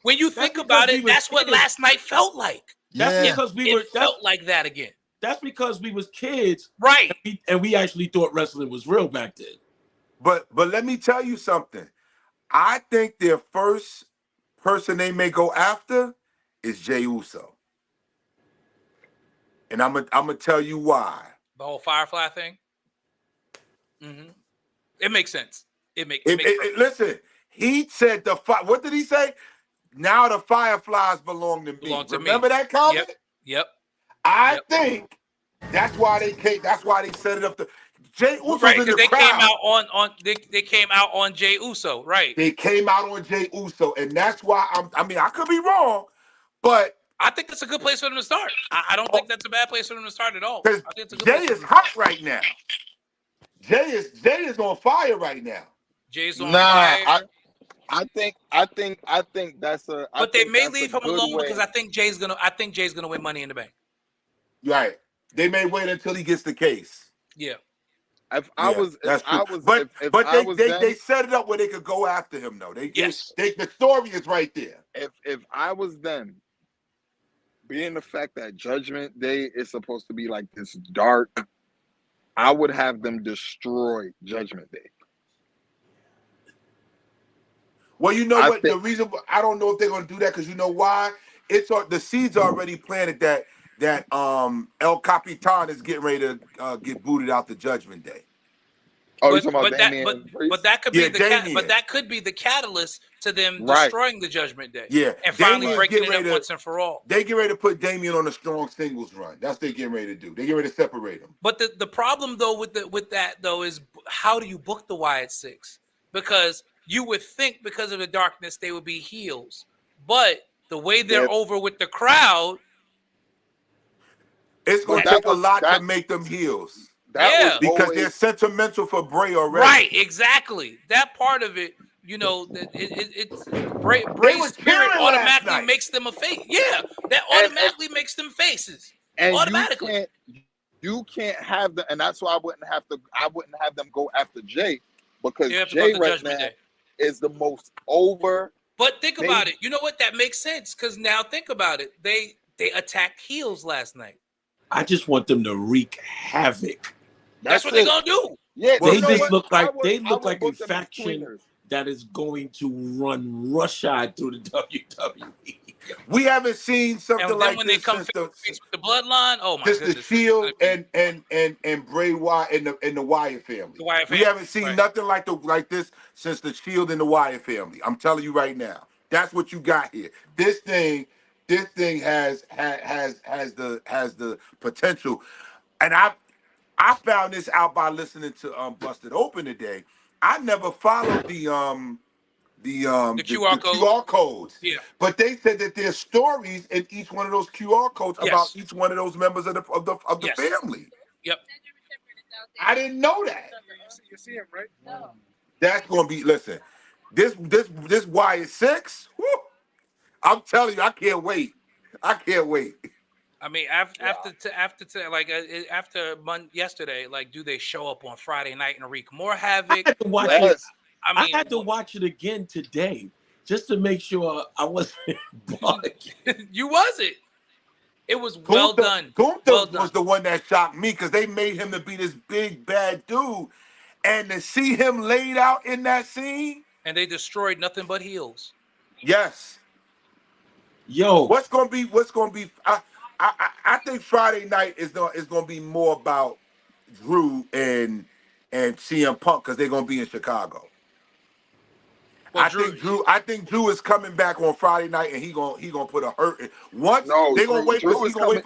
when you think about it, that's what last night felt like. That's because we felt like that again. That's because we was kids, right? And we actually thought wrestling was real back then. But let me tell you something. I think their first person they may go after is Jey Uso, and I'm gonna tell you why. The whole Firefly thing. Mm-hmm. It makes sense. Listen, he said what did he say? Now the Fireflies belong to me. Remember that comment? Yep. I think that's why they came. That's why they set it up. Jey Uso's in the crowd. They came out on Jey Uso, right? They came out on Jey Uso, and that's why I could be wrong, but I think it's a good place for them to start. I don't think that's a bad place for them to start at all. Because Jey is hot right now. Jey is on fire right now. Jey's on fire. I think that's a. But they may leave him alone because I think Jey's gonna win Money in the Bank. Right. They may wait until he gets the case. Yeah. They set it up where they could go after him though. The story is right there. If I was them, being the fact that Judgment Day is supposed to be like this dark, I would have them destroy Judgment Day. Well, you know what? The reason I don't know if they're going to do that because you know why? The seeds already planted that El Capitan is getting ready to get booted out the Judgment Day. Oh, you're talking about Damien? But that could be that could be the catalyst to them destroying the Judgment Day. Yeah, and finally breaking it up once and for all. They get ready to put Damien on a strong singles run. That's what they get ready to do. They get ready to separate him. But the problem though with that though is how do you book the Wyatt Sicks? Because you would think because of the darkness they would be heels, but the way they're over with the crowd, it's going to take a lot to make them heels. Because they're sentimental for Bray already. Right, exactly. That part of it, it's Bray's spirit automatically makes them a face. Yeah, that automatically makes them faces. And automatically, you can't have them, and that's why I wouldn't have them go after Jey because Jey right now is the most over. But think about it. You know what? That makes sense because now think about it. They attacked heels last night. I just want them to wreak havoc. That's what they're gonna do. Yeah, they just look like a faction that is going to run roughshod through the WWE. We haven't seen something like when this they come since the bloodline. Oh my goodness! The Shield and Bray Wyatt and the Wyatt family. We haven't seen nothing like this since the Shield and the Wyatt family. I'm telling you right now. That's what you got here. This thing has the potential, and I found this out by listening to Busted Open today. I never followed the QR codes. Yeah. But they said that there's stories in each one of those QR codes about each one of those members of the family. Yep. I didn't know that. You see him, right? No. That's gonna be this Wyatt Sicks. Whoo, I'm telling you, I can't wait. I mean, after yesterday, like, do they show up on Friday night and wreak more havoc? I had to watch it. I had to watch it again today just to make sure I wasn't bugged. You wasn't. It was well done. Gunther was the one that shocked me because they made him to be this big bad dude, and to see him laid out in that scene, and they destroyed nothing but heels. Yes. Yo, what's gonna be? I think Friday night is gonna be more about Drew and CM Punk because they're gonna be in Chicago. Well, I think Drew is coming back on Friday night and he gonna put a hurt in. They're gonna wait for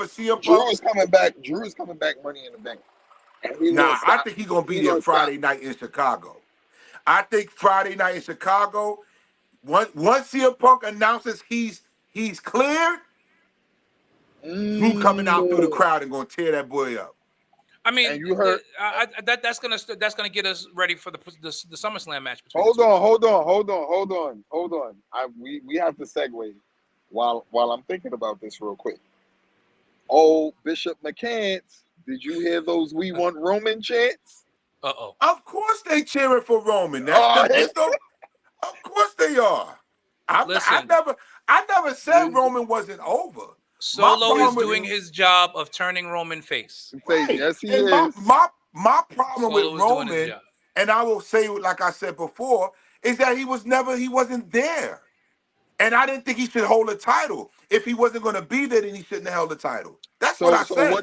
CM Punk. Drew is coming back. Drew is coming back Money in the Bank. I think he's gonna be there Friday night in Chicago. I think Friday night in Chicago, Once CM Punk announces he's cleared, Drew coming out through the crowd and gonna tear that boy up. I mean, and you heard that's gonna get us ready for the SummerSlam match. Hold on. We have to segue while I'm thinking about this real quick. Oh, Bishop McCants, did you hear those "We Want Roman" chants? Of course they cheering for Roman. Of course they are. I never said Roman wasn't over. Solo is doing his job of turning Roman face. Right. Yes, he is. My problem with Roman, and I will say, like I said before, is that he wasn't there. And I didn't think he should hold a title. If he wasn't going to be there, then he shouldn't have held the title. That's what I said. What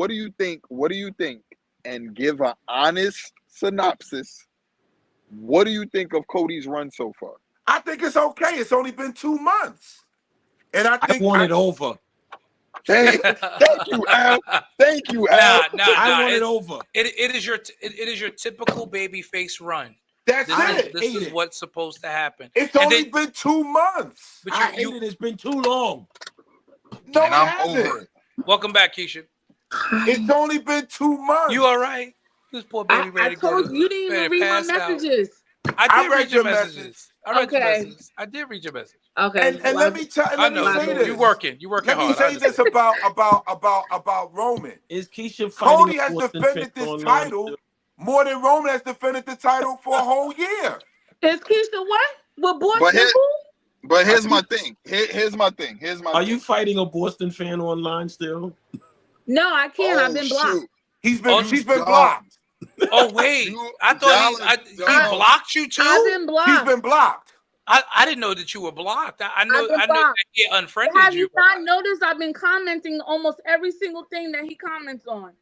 do you think? What do you think? And give an honest synopsis. What do you think of Cody's run so far? I think it's okay. It's only been 2 months. And I want it over. Thank you, Al. Thank you, Al. I want it over. It is your typical baby face run. This is what's supposed to happen. It's only been 2 months. But I hate it. It's been too long. No, and I'm over it. Welcome back, Keisha. It's only been 2 months. You all right? This poor baby ready to go. I told you didn't even read my messages. I did read your messages. I read your messages. I did read your message. Okay. And let me say this. You're working hard. Let me say this about Roman. Is Keisha fighting? Cody has defended this title more than Roman has defended the title for a whole year. Is Keisha what? With Boston? But here's my thing. Here's my thing. Are you fighting a Boston fan online still? No, I can't. I've been blocked. She's been blocked. Oh wait, I thought he blocked you too. I've been blocked. He's been blocked. I didn't know that you were blocked. I know that he unfriended Have you. you not noticed? I've been commenting almost every single thing that he comments on,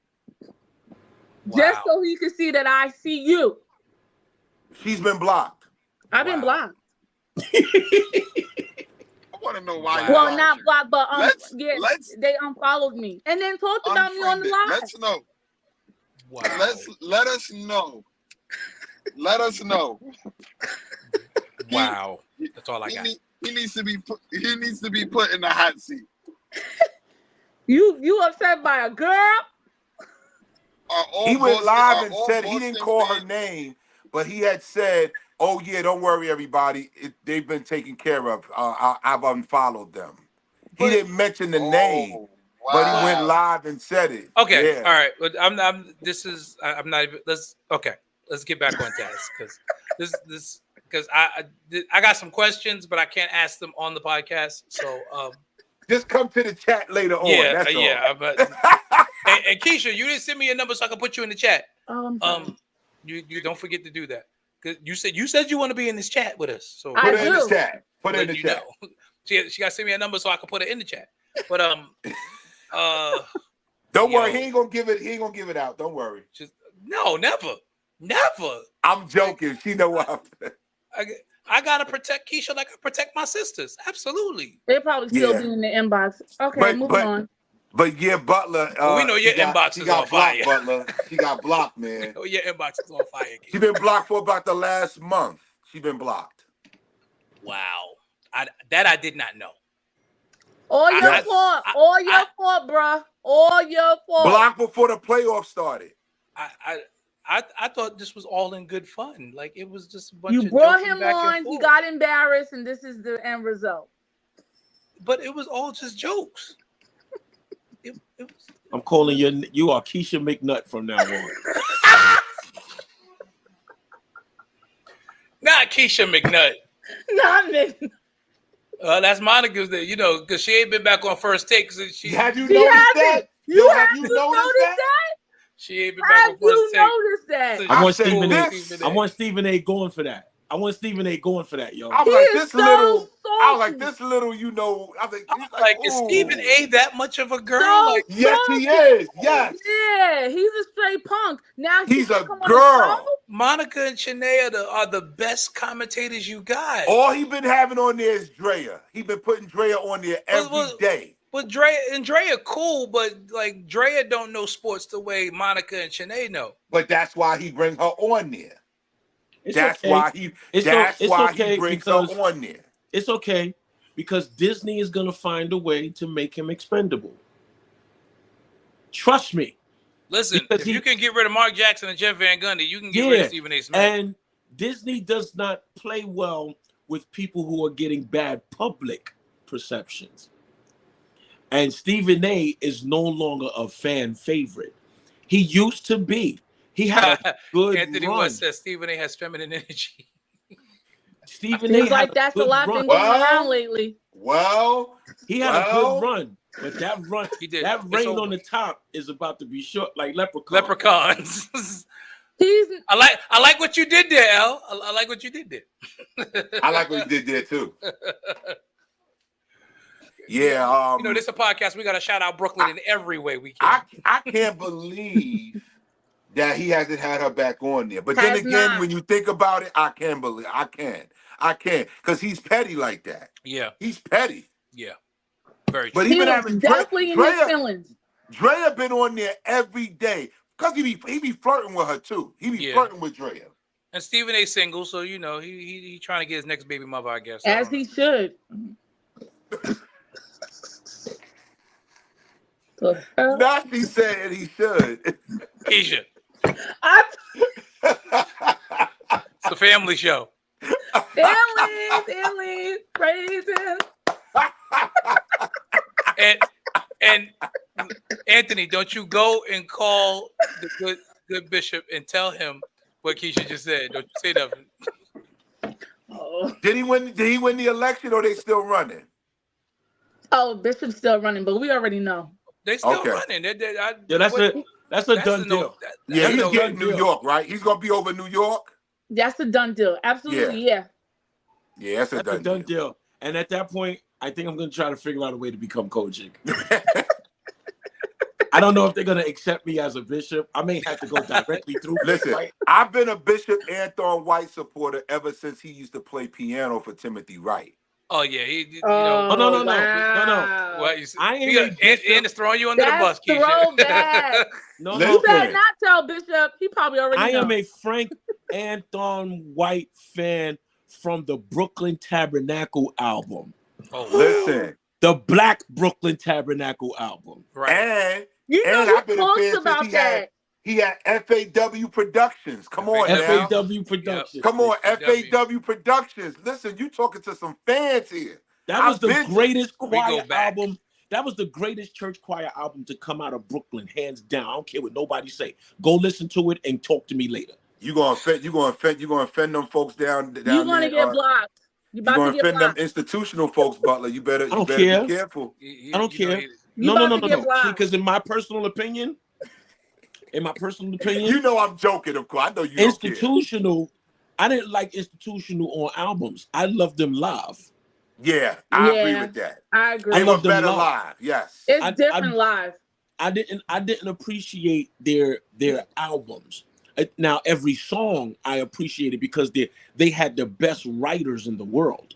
just so he can see that I see you. She's been blocked. I've been blocked. I want to know why. Well, not blocked, but they unfollowed me and then talked about me on the live. Let's know. Wow. Let us know. Let us know. Wow, that's all I got. He needs to be put in the hot seat. You upset by a girl? He went live and said he didn't call her name, but he had said, "Oh yeah, don't worry, everybody. They've been taken care of. I've unfollowed them." He didn't mention the name. Wow. But he went live and said it. Okay, yeah. All right. But I'm not even. Let's get back on task because I got some questions, but I can't ask them on the podcast. So just come to the chat later on. That's all. But and Keisha, you didn't send me a number so I can put you in the chat. You don't forget to do that because you said you want to be in this chat with us. So put it in the chat. Put it in the chat. She got to send me a number so I can put it in the chat. But don't worry, he ain't gonna give it out. Don't worry. No, never. I'm joking. She know what I gotta protect Keisha like I protect my sisters. Absolutely. They probably still be in the inbox. Okay, moving on. But yeah, Butler. We know your inbox is on fire. Butler. She got blocked, man. Oh, your inbox is on fire. She's been blocked for about the last month. She's been blocked. Wow. I did not know. All your fault. All your fault, bro. All your fault. Blocked before the playoffs started. I thought this was all in good fun. Like it was just a bunch you of brought him back on, and forth. he got embarrassed, and this is the end result. But it was all just jokes. It was... I'm calling you are Keisha McNutt from now on. Not Keisha McNutt. Not me. That's Monica's there, because she ain't been back on First Take. Have you noticed that? Have you noticed that? She ain't been back on First Take. Have you noticed that? So I want Stephen A. going for that. I want Stephen A. going for that, yo. I was like, this little. I was like, this little, I think he's like, is Stephen A. that much of a girl? Yes, he is. Yes. Yeah, he's a straight punk. Now he's a girl. Monica and Shanae are the best commentators you got. All he been having on there is Drea. He been putting Drea on there every day. But Drea cool, but like Drea don't know sports the way Monica and Shanae know. But that's why he bring her on there. It's why he okay brings her because on there. it's okay because Disney is gonna find a way to make him expendable. Trust me. Listen, if you can get rid of Mark Jackson and Jeff Van Gundy, you can get rid of Stephen A. Smith. And Disney does not play well with people who are getting bad public perceptions. And Stephen A. is no longer a fan favorite. He used to be. He had a good Anthony run. West says Stephen A. has feminine energy. Stephen A. like that's a lot been going around lately. He had a good run, but that run, that rain on the top is about to be short, like leprechauns. I like what you did there, Al. I like what you did there. I like what you did there too. Yeah, this is a podcast. We got to shout out Brooklyn in every way we can. I can't believe that he hasn't had her back on there. But then again, when you think about it, I can't, because he's petty like that. Yeah, he's petty. Yeah, very true. But even having definitely in his feelings. Drea been on there every day because he be flirting with her too. He be flirting with Drea. And Stephen A. single, so he trying to get his next baby mother, I guess. As he should. Not he said he should. Keisha. It's a family show. Family, praise him. And Anthony, don't you go and call the good bishop and tell him what Keisha just said. Don't you say nothing. Did he win the election or they still running? Oh, Bishop's still running, but we already know. They still running. That's a done deal. Yeah, he's getting New York, right? He's gonna be over New York. That's a done deal. Absolutely, yeah. Yeah, that's a done deal. And at that point, I think I'm gonna try to figure out a way to become coaching. I don't know if they're gonna accept me as a bishop. I may have to go directly through. Listen, I've been a Bishop Anthony White supporter ever since he used to play piano for Timothy Wright. Oh yeah, no. What you I ain't and it's throwing you under the bus, Keisha. Throwback. No, you better not tell Bishop. He probably already knows. I am a Frank Anthony White fan from the Brooklyn Tabernacle album. Oh, listen, the Black Brooklyn Tabernacle album. Right. And I've been a fan since he had FAW Productions. Come on now. FAW Productions. Come on, FAW Productions. Listen, you talking to some fans here. That was the greatest choir album. That was the greatest church choir album to come out of Brooklyn, hands down. I don't care what nobody say. Go listen to it and talk to me later. You gonna offend them folks down you're gonna get blocked. You're gonna offend them institutional folks, Butler. You better be careful. I don't care. No. Because in my personal opinion, you know I'm joking, of course. I know you institutional. I didn't like institutional on albums. I loved them live. Yeah, I agree with that. I agree. They were better live. Yes, it's different live. I didn't appreciate their albums. Now every song I appreciated because they had the best writers in the world,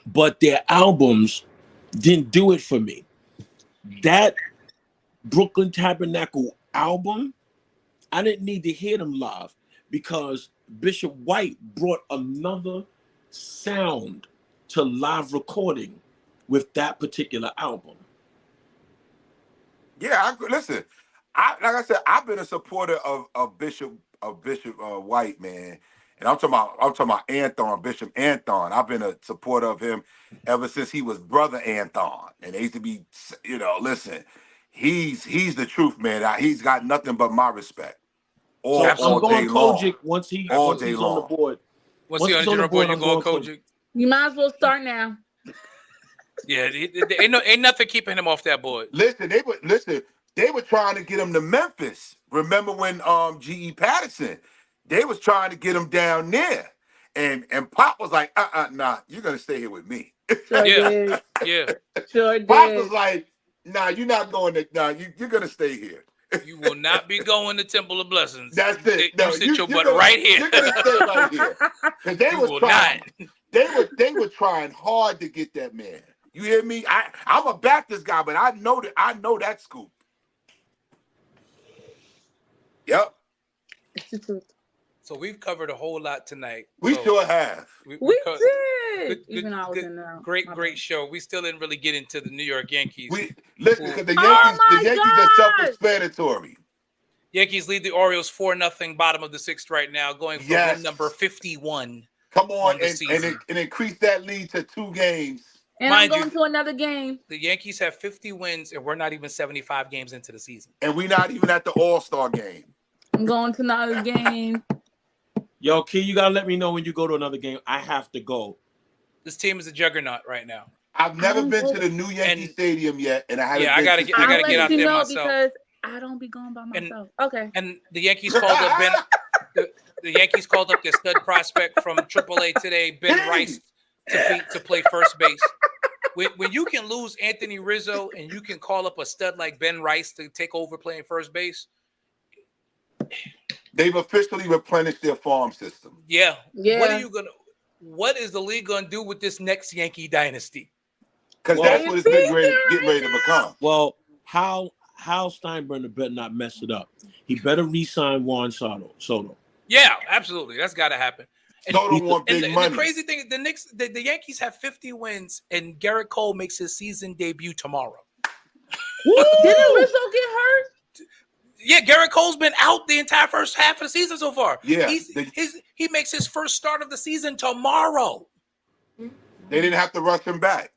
but their albums didn't do it for me. That Brooklyn Tabernacle album, I didn't need to hear them live because Bishop White brought another sound to live recording with that particular album. Yeah, listen. Like I said, I've been a supporter of Bishop White, man, and I'm talking about Anthony, Bishop Anthony. I've been a supporter of him ever since he was Brother Anthony, and they used to be, listen, he's the truth, man. He's got nothing but my respect. I'm going Kojic once he's on the board. Once he's on the board, you're going Kojic. You might as well start now. Yeah, ain't nothing keeping him off that board. Listen, they were trying to get him to Memphis. Remember when G.E. Patterson, they was trying to get him down there. And Pop was like, nah, you're gonna stay here with me. Sure did. Yeah. Sure did. Pop was like, nah, you're not going to, you're gonna stay here. You will not be going to Temple of Blessings. That's it. You sit your butt right here. You're gonna stay right here. Because they were trying hard to get that man. You hear me? I'm a Baptist guy, but I know that scoop. Yep. It's the truth. So we've covered a whole lot tonight. We So sure have. We Good, did. Even though I was in there. great show. We still didn't really get into the New York Yankees. We listen because the Oh Yankees my are God! self-explanatory. Yankees lead the Orioles 4-0, bottom of the sixth right now, going for win number 51. Come on, and increase that lead to 2 games. And I'm going to another game. The Yankees have 50 wins, and we're not even 75 games into the season. And we're not even at the All-Star game. I'm going to another game. Yo, Key, you gotta let me know when you go to another game. I have to go. This team is a juggernaut right now. I've never been to the new Yankee Stadium yet, and I haven't. Yeah, I gotta get out there myself because I don't be going by myself. Okay. And the Yankees called up the Yankees called up their stud prospect from AAA today, Ben Rice, to play first base. When you can lose Anthony Rizzo and you can call up a stud like Ben Rice to take over playing first base. They've officially replenished their farm system. Yeah. What is the league gonna do with this next Yankee dynasty? Because that's what it's getting ready to become. Well, Hal Steinbrenner better not mess it up. He better re-sign Juan Soto. Yeah, absolutely. That's got to happen. And Soto want big money. The crazy thing, the Yankees have 50 wins, and Garrett Cole makes his season debut tomorrow. Didn't Rizzo get hurt? Yeah, Garrett Cole's been out the entire first half of the season so far. Yeah, he makes his first start of the season tomorrow. They didn't have to rush him back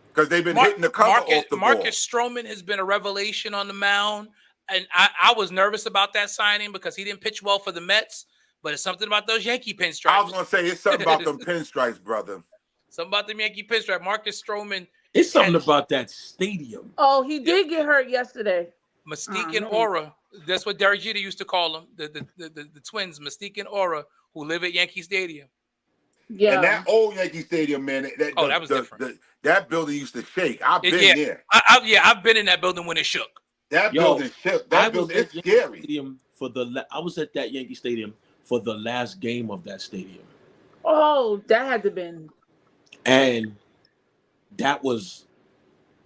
because they've been hitting the cover off the ball. Marcus Stroman has been a revelation on the mound, and I was nervous about that signing because he didn't pitch well for the Mets, but it's something about those Yankee pinstripes. I was going to say it's something about them pinstripes, brother. Something about them Yankee pinstripes. Marcus Stroman. It's something about that stadium. Oh, he did get hurt yesterday. Mystique and Aura. That's what Derek Jeter used to call them. The twins, Mystique and Aura, who live at Yankee Stadium. Yeah. And that old Yankee Stadium, man. That was different. That building used to shake. I've been there. I've been in that building when it shook. That building shook. That building is scary. I was at that Yankee Stadium for the last game of that stadium. Oh, that had to been. And that was.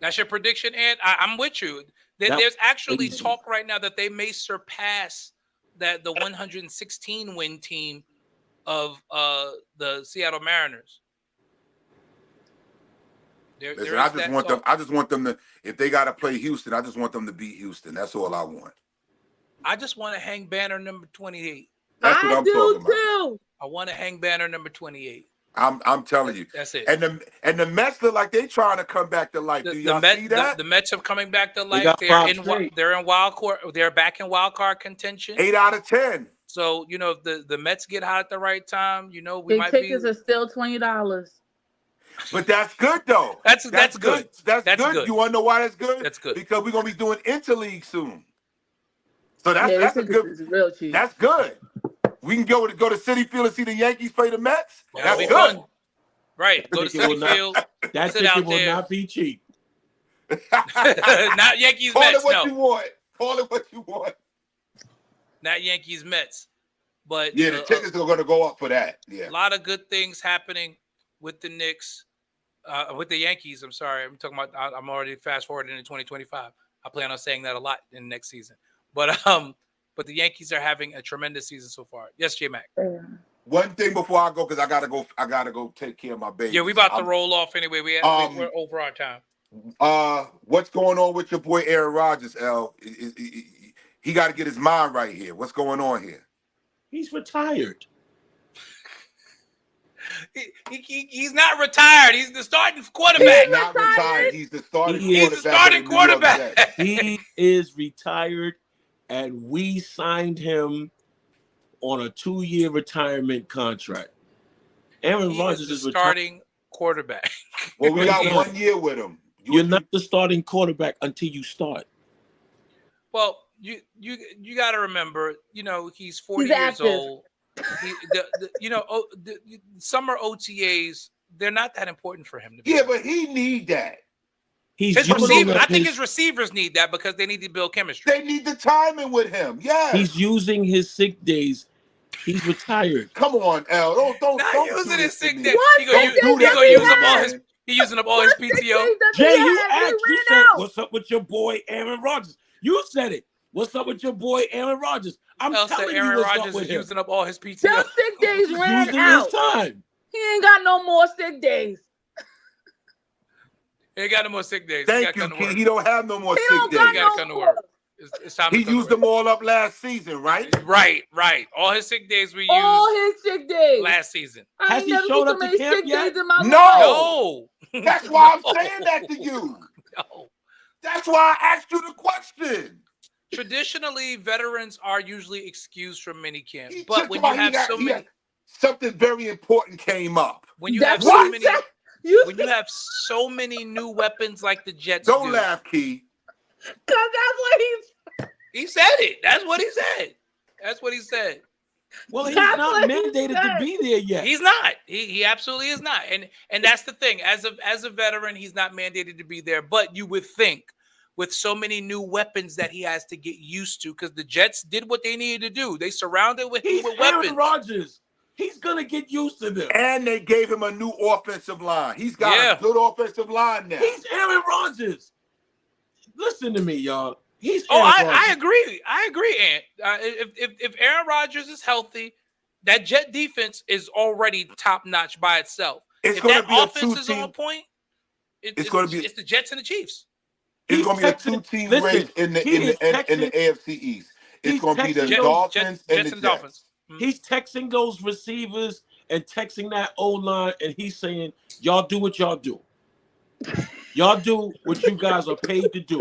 That's your prediction, Ed? I'm with you. There's actually talk right now that they may surpass the 116 win team of the Seattle Mariners. Listen, I just want them to. If they got to play Houston, I just want them to beat Houston. That's all I want. I just want to hang banner number 28. That's what I'm talking about. I want to hang banner number 28. I'm telling you. That's it. And the Mets look like they trying to come back to life. Do y'all see that? The Mets are coming back to life. They're in wild card. They're back in wild card contention. 8 out of 10. So if the Mets get hot at the right time, we Big might be. Tickets are still $20. But that's good though. That's good. That's good. You want to know why that's good? That's good because we're gonna be doing interleague soon. So that's a good. It's real cheap. That's good. We can go to Citi Field and see the Yankees play the Mets. That'll That's be good. Fun. Right. Go to Citi Field. That ticket will not be cheap. Not Yankees Call Mets. it what you want. Call it what you want. Not Yankees Mets. But yeah, the tickets are going to go up for that. Yeah. A lot of good things happening with the Knicks, with the Yankees. I'm sorry. I'm talking about. I'm already fast forwarding in 2025. I plan on saying that a lot in the next season. But the Yankees are having a tremendous season so far. Yes, J-Mac. One thing before I go, because I gotta go take care of my baby. Yeah, we about to roll off anyway. We're over our time. What's going on with your boy Aaron Rodgers, L? He got to get his mind right here. What's going on here? He's retired. He's not retired. He's the starting quarterback. He's not retired. He's the starting quarterback. He's the starting quarterback. He is retired, and we signed him on a 2-year retirement contract. Aaron Rodgers is starting quarterback. Well, we got 1 year with him. You're not the starting quarterback until you start. Well, you got to remember, he's 40 years old. Summer OTAs, they're not that important for him. Yeah, but he need that. I think his receivers need that because they need to build chemistry. They need the timing with him. Yeah. He's using his sick days. He's retired. Come on, L. Don't using his sick days. He's using up all his PTO. Jay, you asked. You said, "What's up with your boy Aaron Rodgers?" You said it. What's up with your boy Aaron Rodgers? I'm L said telling Aaron you what's Rodgers up with is him. using up all his PTO. Them sick days ran Using out. his time. He ain't got no more sick days. He ain't got no more sick days. Thank you, Key. He don't have no more He sick don't days. got He got to no come to more. work. It's time He to come used to work. them all up last season, right? Right. All his sick days we All used his sick days. last season. I Has ain't he never showed used so up to many camp sick yet? days in my life. No. No. That's why I'm No. saying that to you. No. That's why I asked you the question. Traditionally, veterans are usually excused from minicamp, He but took when about you have so he many, had something very important came up. when you That's have what so he many, said. You when you have so many new weapons like the Jets Don't do, laugh, Key. Cause that's what he said it. That's what he said. That's what he said. Well, he's That's not what he mandated to said. be there yet. He's not. He absolutely is not. And that's the thing. As a veteran, he's not mandated to be there. But you would think, with so many new weapons that he has to get used to, because the Jets did what they needed to do. They surrounded him He's with Aaron weapons. Rodgers. He's gonna get used to them. And they gave him a new offensive line. He's got a good offensive line now. He's Aaron Rodgers. Listen to me, y'all. He's Oh, Aaron Rodgers. I agree. I agree, Ant. If Aaron Rodgers is healthy, that Jet defense is already top notch by itself. If that offense is on point, it's the Jets and the Chiefs. It's going to be a two-team race in the AFC East. It's going to be the Dolphins and the Jets. He's texting those receivers and texting that O-line, and he's saying, y'all do what y'all do. Y'all do what you guys are paid to do.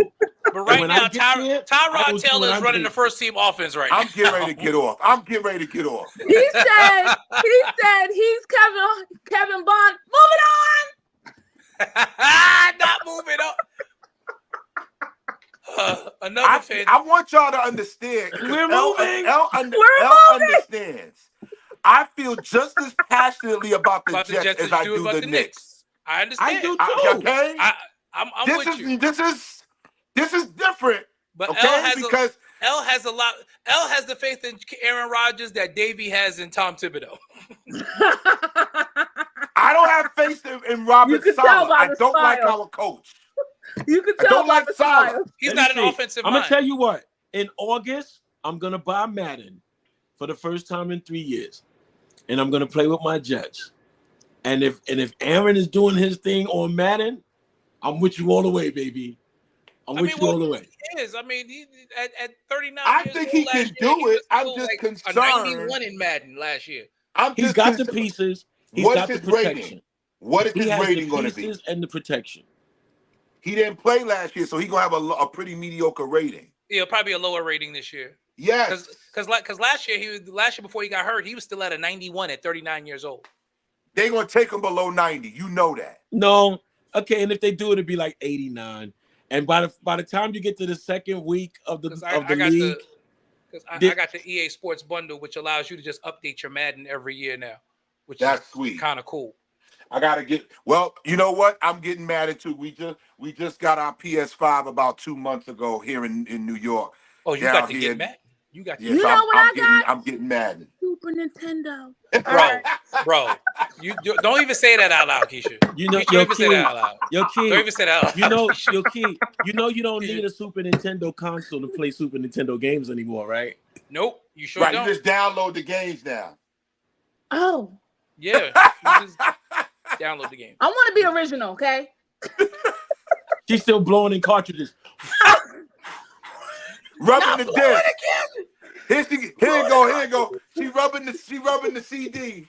But right now, Tyrod Taylor is running the first team offense right now. I'm getting ready to get off. He said he's Kevin Bond. Moving on. Not moving on. Another fan. I want y'all to understand. We're moving. L understands. I feel just as passionately about the Jets as I do the Knicks. I understand. I do too. Okay. I'm this with you. This is different. But okay? L has the faith in Aaron Rodgers that Davey has in Tom Thibodeau. I don't have faith in Robert Saleh. I don't like our coach. You can tell by the style. He's not an offensive mind. I'm gonna tell you what. In August, I'm gonna buy Madden for the first time in 3 years, and I'm gonna play with my Jets. And if Aaron is doing his thing on Madden, I'm with you all the way, baby. I'm with you all the way. He is. I mean, at 39 I years think old he can do it. I'm just concerned. A 91 in Madden last year. He's got the pieces. He's got the protection. What is his rating going to be? Pieces and the protection. He didn't play last year, so he's going to have a pretty mediocre rating. Yeah, probably a lower rating this year. Yes. Because last year before he got hurt, he was still at a 91 at 39 years old. They're going to take him below 90. You know that. No. Okay, and if they do it, it'd be like 89. And by the time you get to the second week of the league, I got the EA Sports bundle, which allows you to just update your Madden every year now, which is sweet, kind of cool. I gotta get. Well, you know what? I'm getting mad at too. We just got our PS5 about 2 months ago here in New York. Oh, you got to get mad. You got. You know what I got? I'm getting mad. Super Nintendo. Bro, you don't even say that out loud, Keisha. You know, don't even say that out loud. Your kid. Don't even say that out loud. You know, your kid. You know, you don't need a Super Nintendo console to play Super Nintendo games anymore, right? Nope, you sure don't. You just download the games now. Oh. Yeah. You just download the game. I want to be original, okay? She's still blowing in cartridges. Rubbing the disc. Here you go. She rubbing the CD.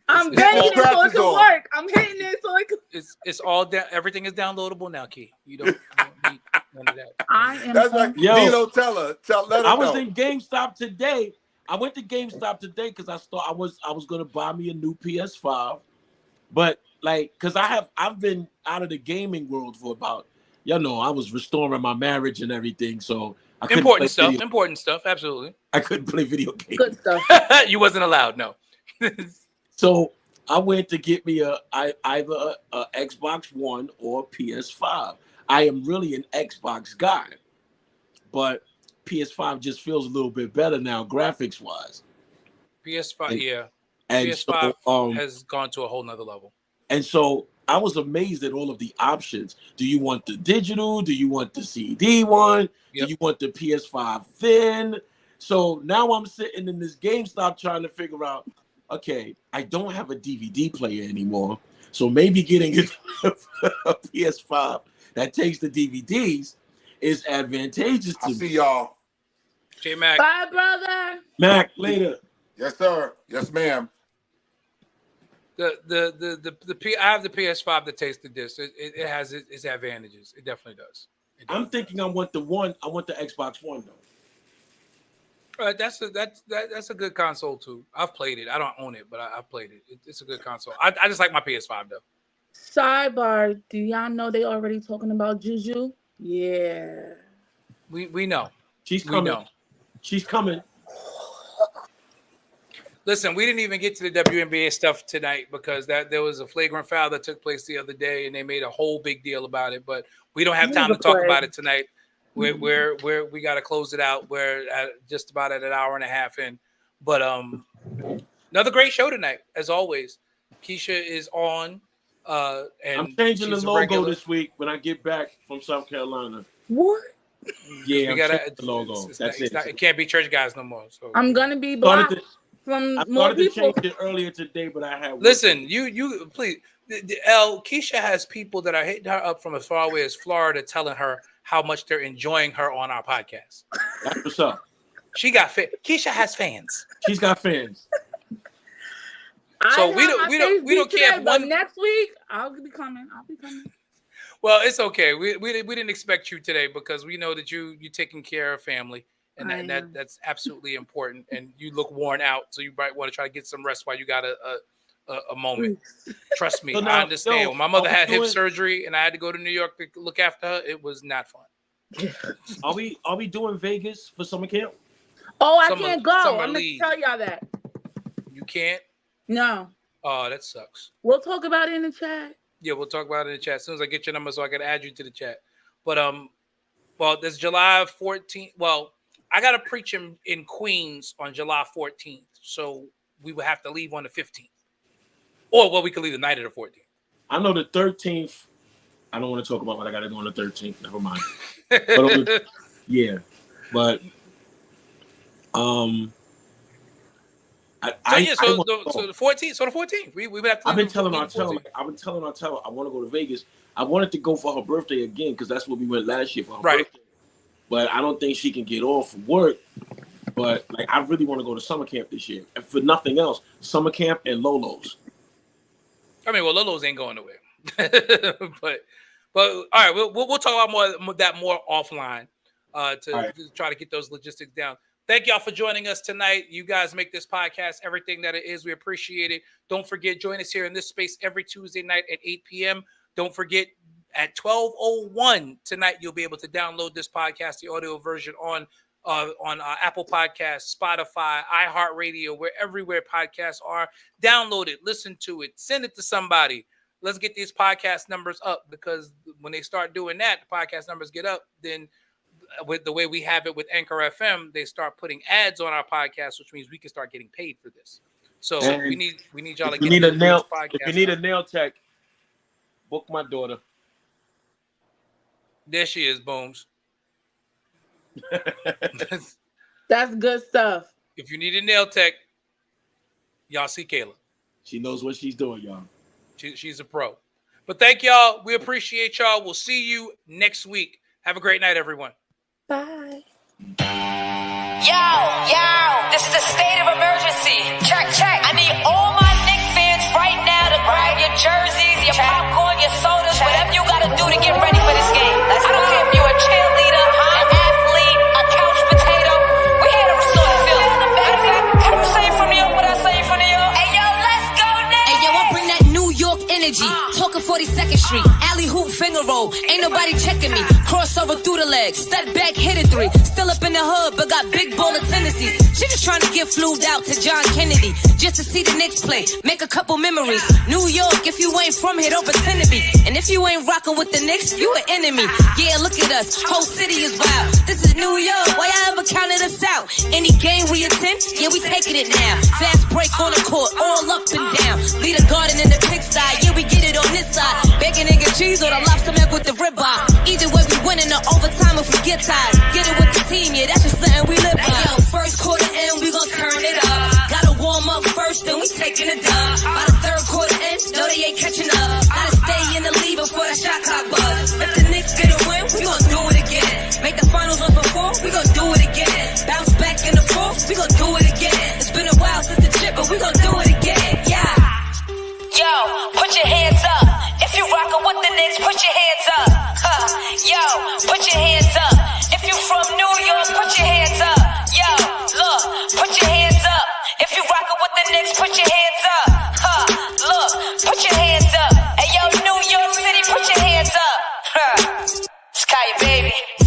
I'm banging it so it can work. I'm hitting it so it can. It's all down. Everything is downloadable now, Key. You don't need none of that. I am. That's like Nilo. Let her I was know. in GameStop today. I went to GameStop today because I was gonna buy me a new PS5, but because I've been out of the gaming world for about, I was restoring my marriage and everything, so I couldn't important stuff, absolutely. I couldn't play video games. Good stuff. You wasn't allowed, no. So I went to get me either a Xbox One or PS5. I am really an Xbox guy, but PS5 just feels a little bit better now, graphics wise. PS5, and PS5 so, has gone to a whole nother level. And so I was amazed at all of the options. Do you want the digital? Do you want the CD one? Yep. Do you want the PS5 thin? So now I'm sitting in this GameStop trying to figure out, okay, I don't have a DVD player anymore. So maybe getting a PS5 that takes the DVDs is advantageous to me. I see y'all. J Mac. Bye, brother. Mac, later. Yes, sir. Yes, ma'am. I have the PS5 that takes the disc. It has its advantages. It definitely does. I'm thinking I want the Xbox One though. That's a good console too. I've played it. I don't own it, but I've played it. It's a good console. I just like my PS5 though. Sidebar: do y'all know they already talking about Juju? Yeah. We know. She's coming. We know. She's coming. Listen, we didn't even get to the WNBA stuff tonight because there was a flagrant foul that took place the other day, and they made a whole big deal about it. But we don't have time to talk about it tonight. We got to close it out. We're just about at an hour and a half in. But another great show tonight, as always. Keisha is on. And I'm changing the logo this week when I get back from South Carolina. What? Yeah, I'm changing the logo. That's it. It can't be church guys no more. So I'm gonna be blocked from more people. I started to change it earlier today, but I had. Listen, you please. Keisha has people that are hitting her up from as far away as Florida, telling her how much they're enjoying her on our podcast. That's what's up. She got Keisha has fans. She's got fans. So we don't care if one next week I'll be coming. Well, it's okay. We didn't expect you today because we know that you're taking care of family, and that's absolutely important. And you look worn out, so you might want to try to get some rest while you got a moment. Trust me, I understand. When my mother had hip surgery and I had to go to New York to look after her, it was not fun. Are we doing Vegas for summer camp? Oh, I can't go. I'm gonna tell y'all that. You can't? No. Oh, that sucks. We'll talk about it in the chat. Yeah, we'll talk about it in the chat as soon as I get your number so I can add you to the chat. But well, there's July 14th. Well, I gotta preach in Queens on July 14th, so we would have to leave on the 15th. Or well, we could leave the night of the 14th. I know the 13th. I don't want to talk about what I gotta do on the 13th. Never mind. Yeah, but So the 14th. So the 14th. We would have to. I've been telling Artella I want to go to Vegas. I wanted to go for her birthday again because that's what we went last year for her birthday. But I don't think she can get off from work. But like, I really want to go to summer camp this year. And for nothing else, summer camp and Lolo's. I mean, well, Lolo's ain't going nowhere. but all right, we'll talk about more offline to try to get those logistics down. Thank y'all for joining us tonight. You guys make this podcast everything that it is. We appreciate it. Don't forget, join us here in this space every Tuesday night at 8 p.m. Don't forget, at 12:01 tonight, you'll be able to download this podcast, the audio version, on Apple Podcasts, Spotify, iHeartRadio, where podcasts are. Download it, listen to it, send it to somebody. Let's get these podcast numbers up, because when they start doing that, the podcast numbers get up. Then with the way we have it with Anchor FM, they start putting ads on our podcast, which means we can start getting paid for this. So we need y'all to get a nail. If you need a nail tech, book my daughter. There she is, Booms. That's good stuff. If you need a nail tech, y'all see Kayla. She knows what she's doing, y'all. She's a pro. But thank y'all. We appreciate y'all. We'll see you next week. Have a great night, everyone. Bye. Yo, this is a state of emergency. Check. I need all my Knicks fans right now to grab your jerseys, your popcorn, your sodas, whatever you gotta do to get ready for this game. I don't care if you're a cheerleader, an athlete, a couch potato. We're here to restore the field. Matter of fact, can I say from New York what I say from New York? Hey, yo, let's go now. Hey, yo, I bring that New York energy. Talking 42nd Street. Alley hoop finger roll. Ain't nobody checking me. Crossover through the legs. Step back, hit a three. Still up in the hood, but got big baller tendencies. She just trying to get flued out to John Kennedy. Just to see the Knicks play. Make a couple memories. New York, if you ain't from here, don't pretend to be. And if you ain't rocking with the Knicks, you an enemy. Yeah, look at us. Whole city is wild. This is New York. Why y'all ever counted us out? Any game we attend, yeah, we taking it now. Fast break on the court, all up and down. Lead a garden in the pigsty. Yeah, we get it all. on this side. Bacon, egg, and cheese or the lobster mac with the ribeye. Either way, we winning the overtime if we get tired. Get it with the team, yeah, that's just something we live by. Hey, yo, first quarter in, we gon' turn it up. Gotta warm up first, then we taking it down. By the third quarter in, no, they ain't catching up. Gotta stay in the lead before that shot clock buzz. If the Knicks get a win, we gon' do it again. Make the finals once before, we gon' do it again. Bounce back in the fourth, we gon' do it again. It's been a while since the chip, but we gon' do it again, yeah. Yo, put your hands up. If you rockin' with the Knicks, put your hands up. Yo, put your hands up. If you from New York, put your hands up. Yo, look, put your hands up. If you rockin' with the Knicks, put your hands up. Look, put your hands up. Hey, yo, New York City, put your hands up. Sky, baby.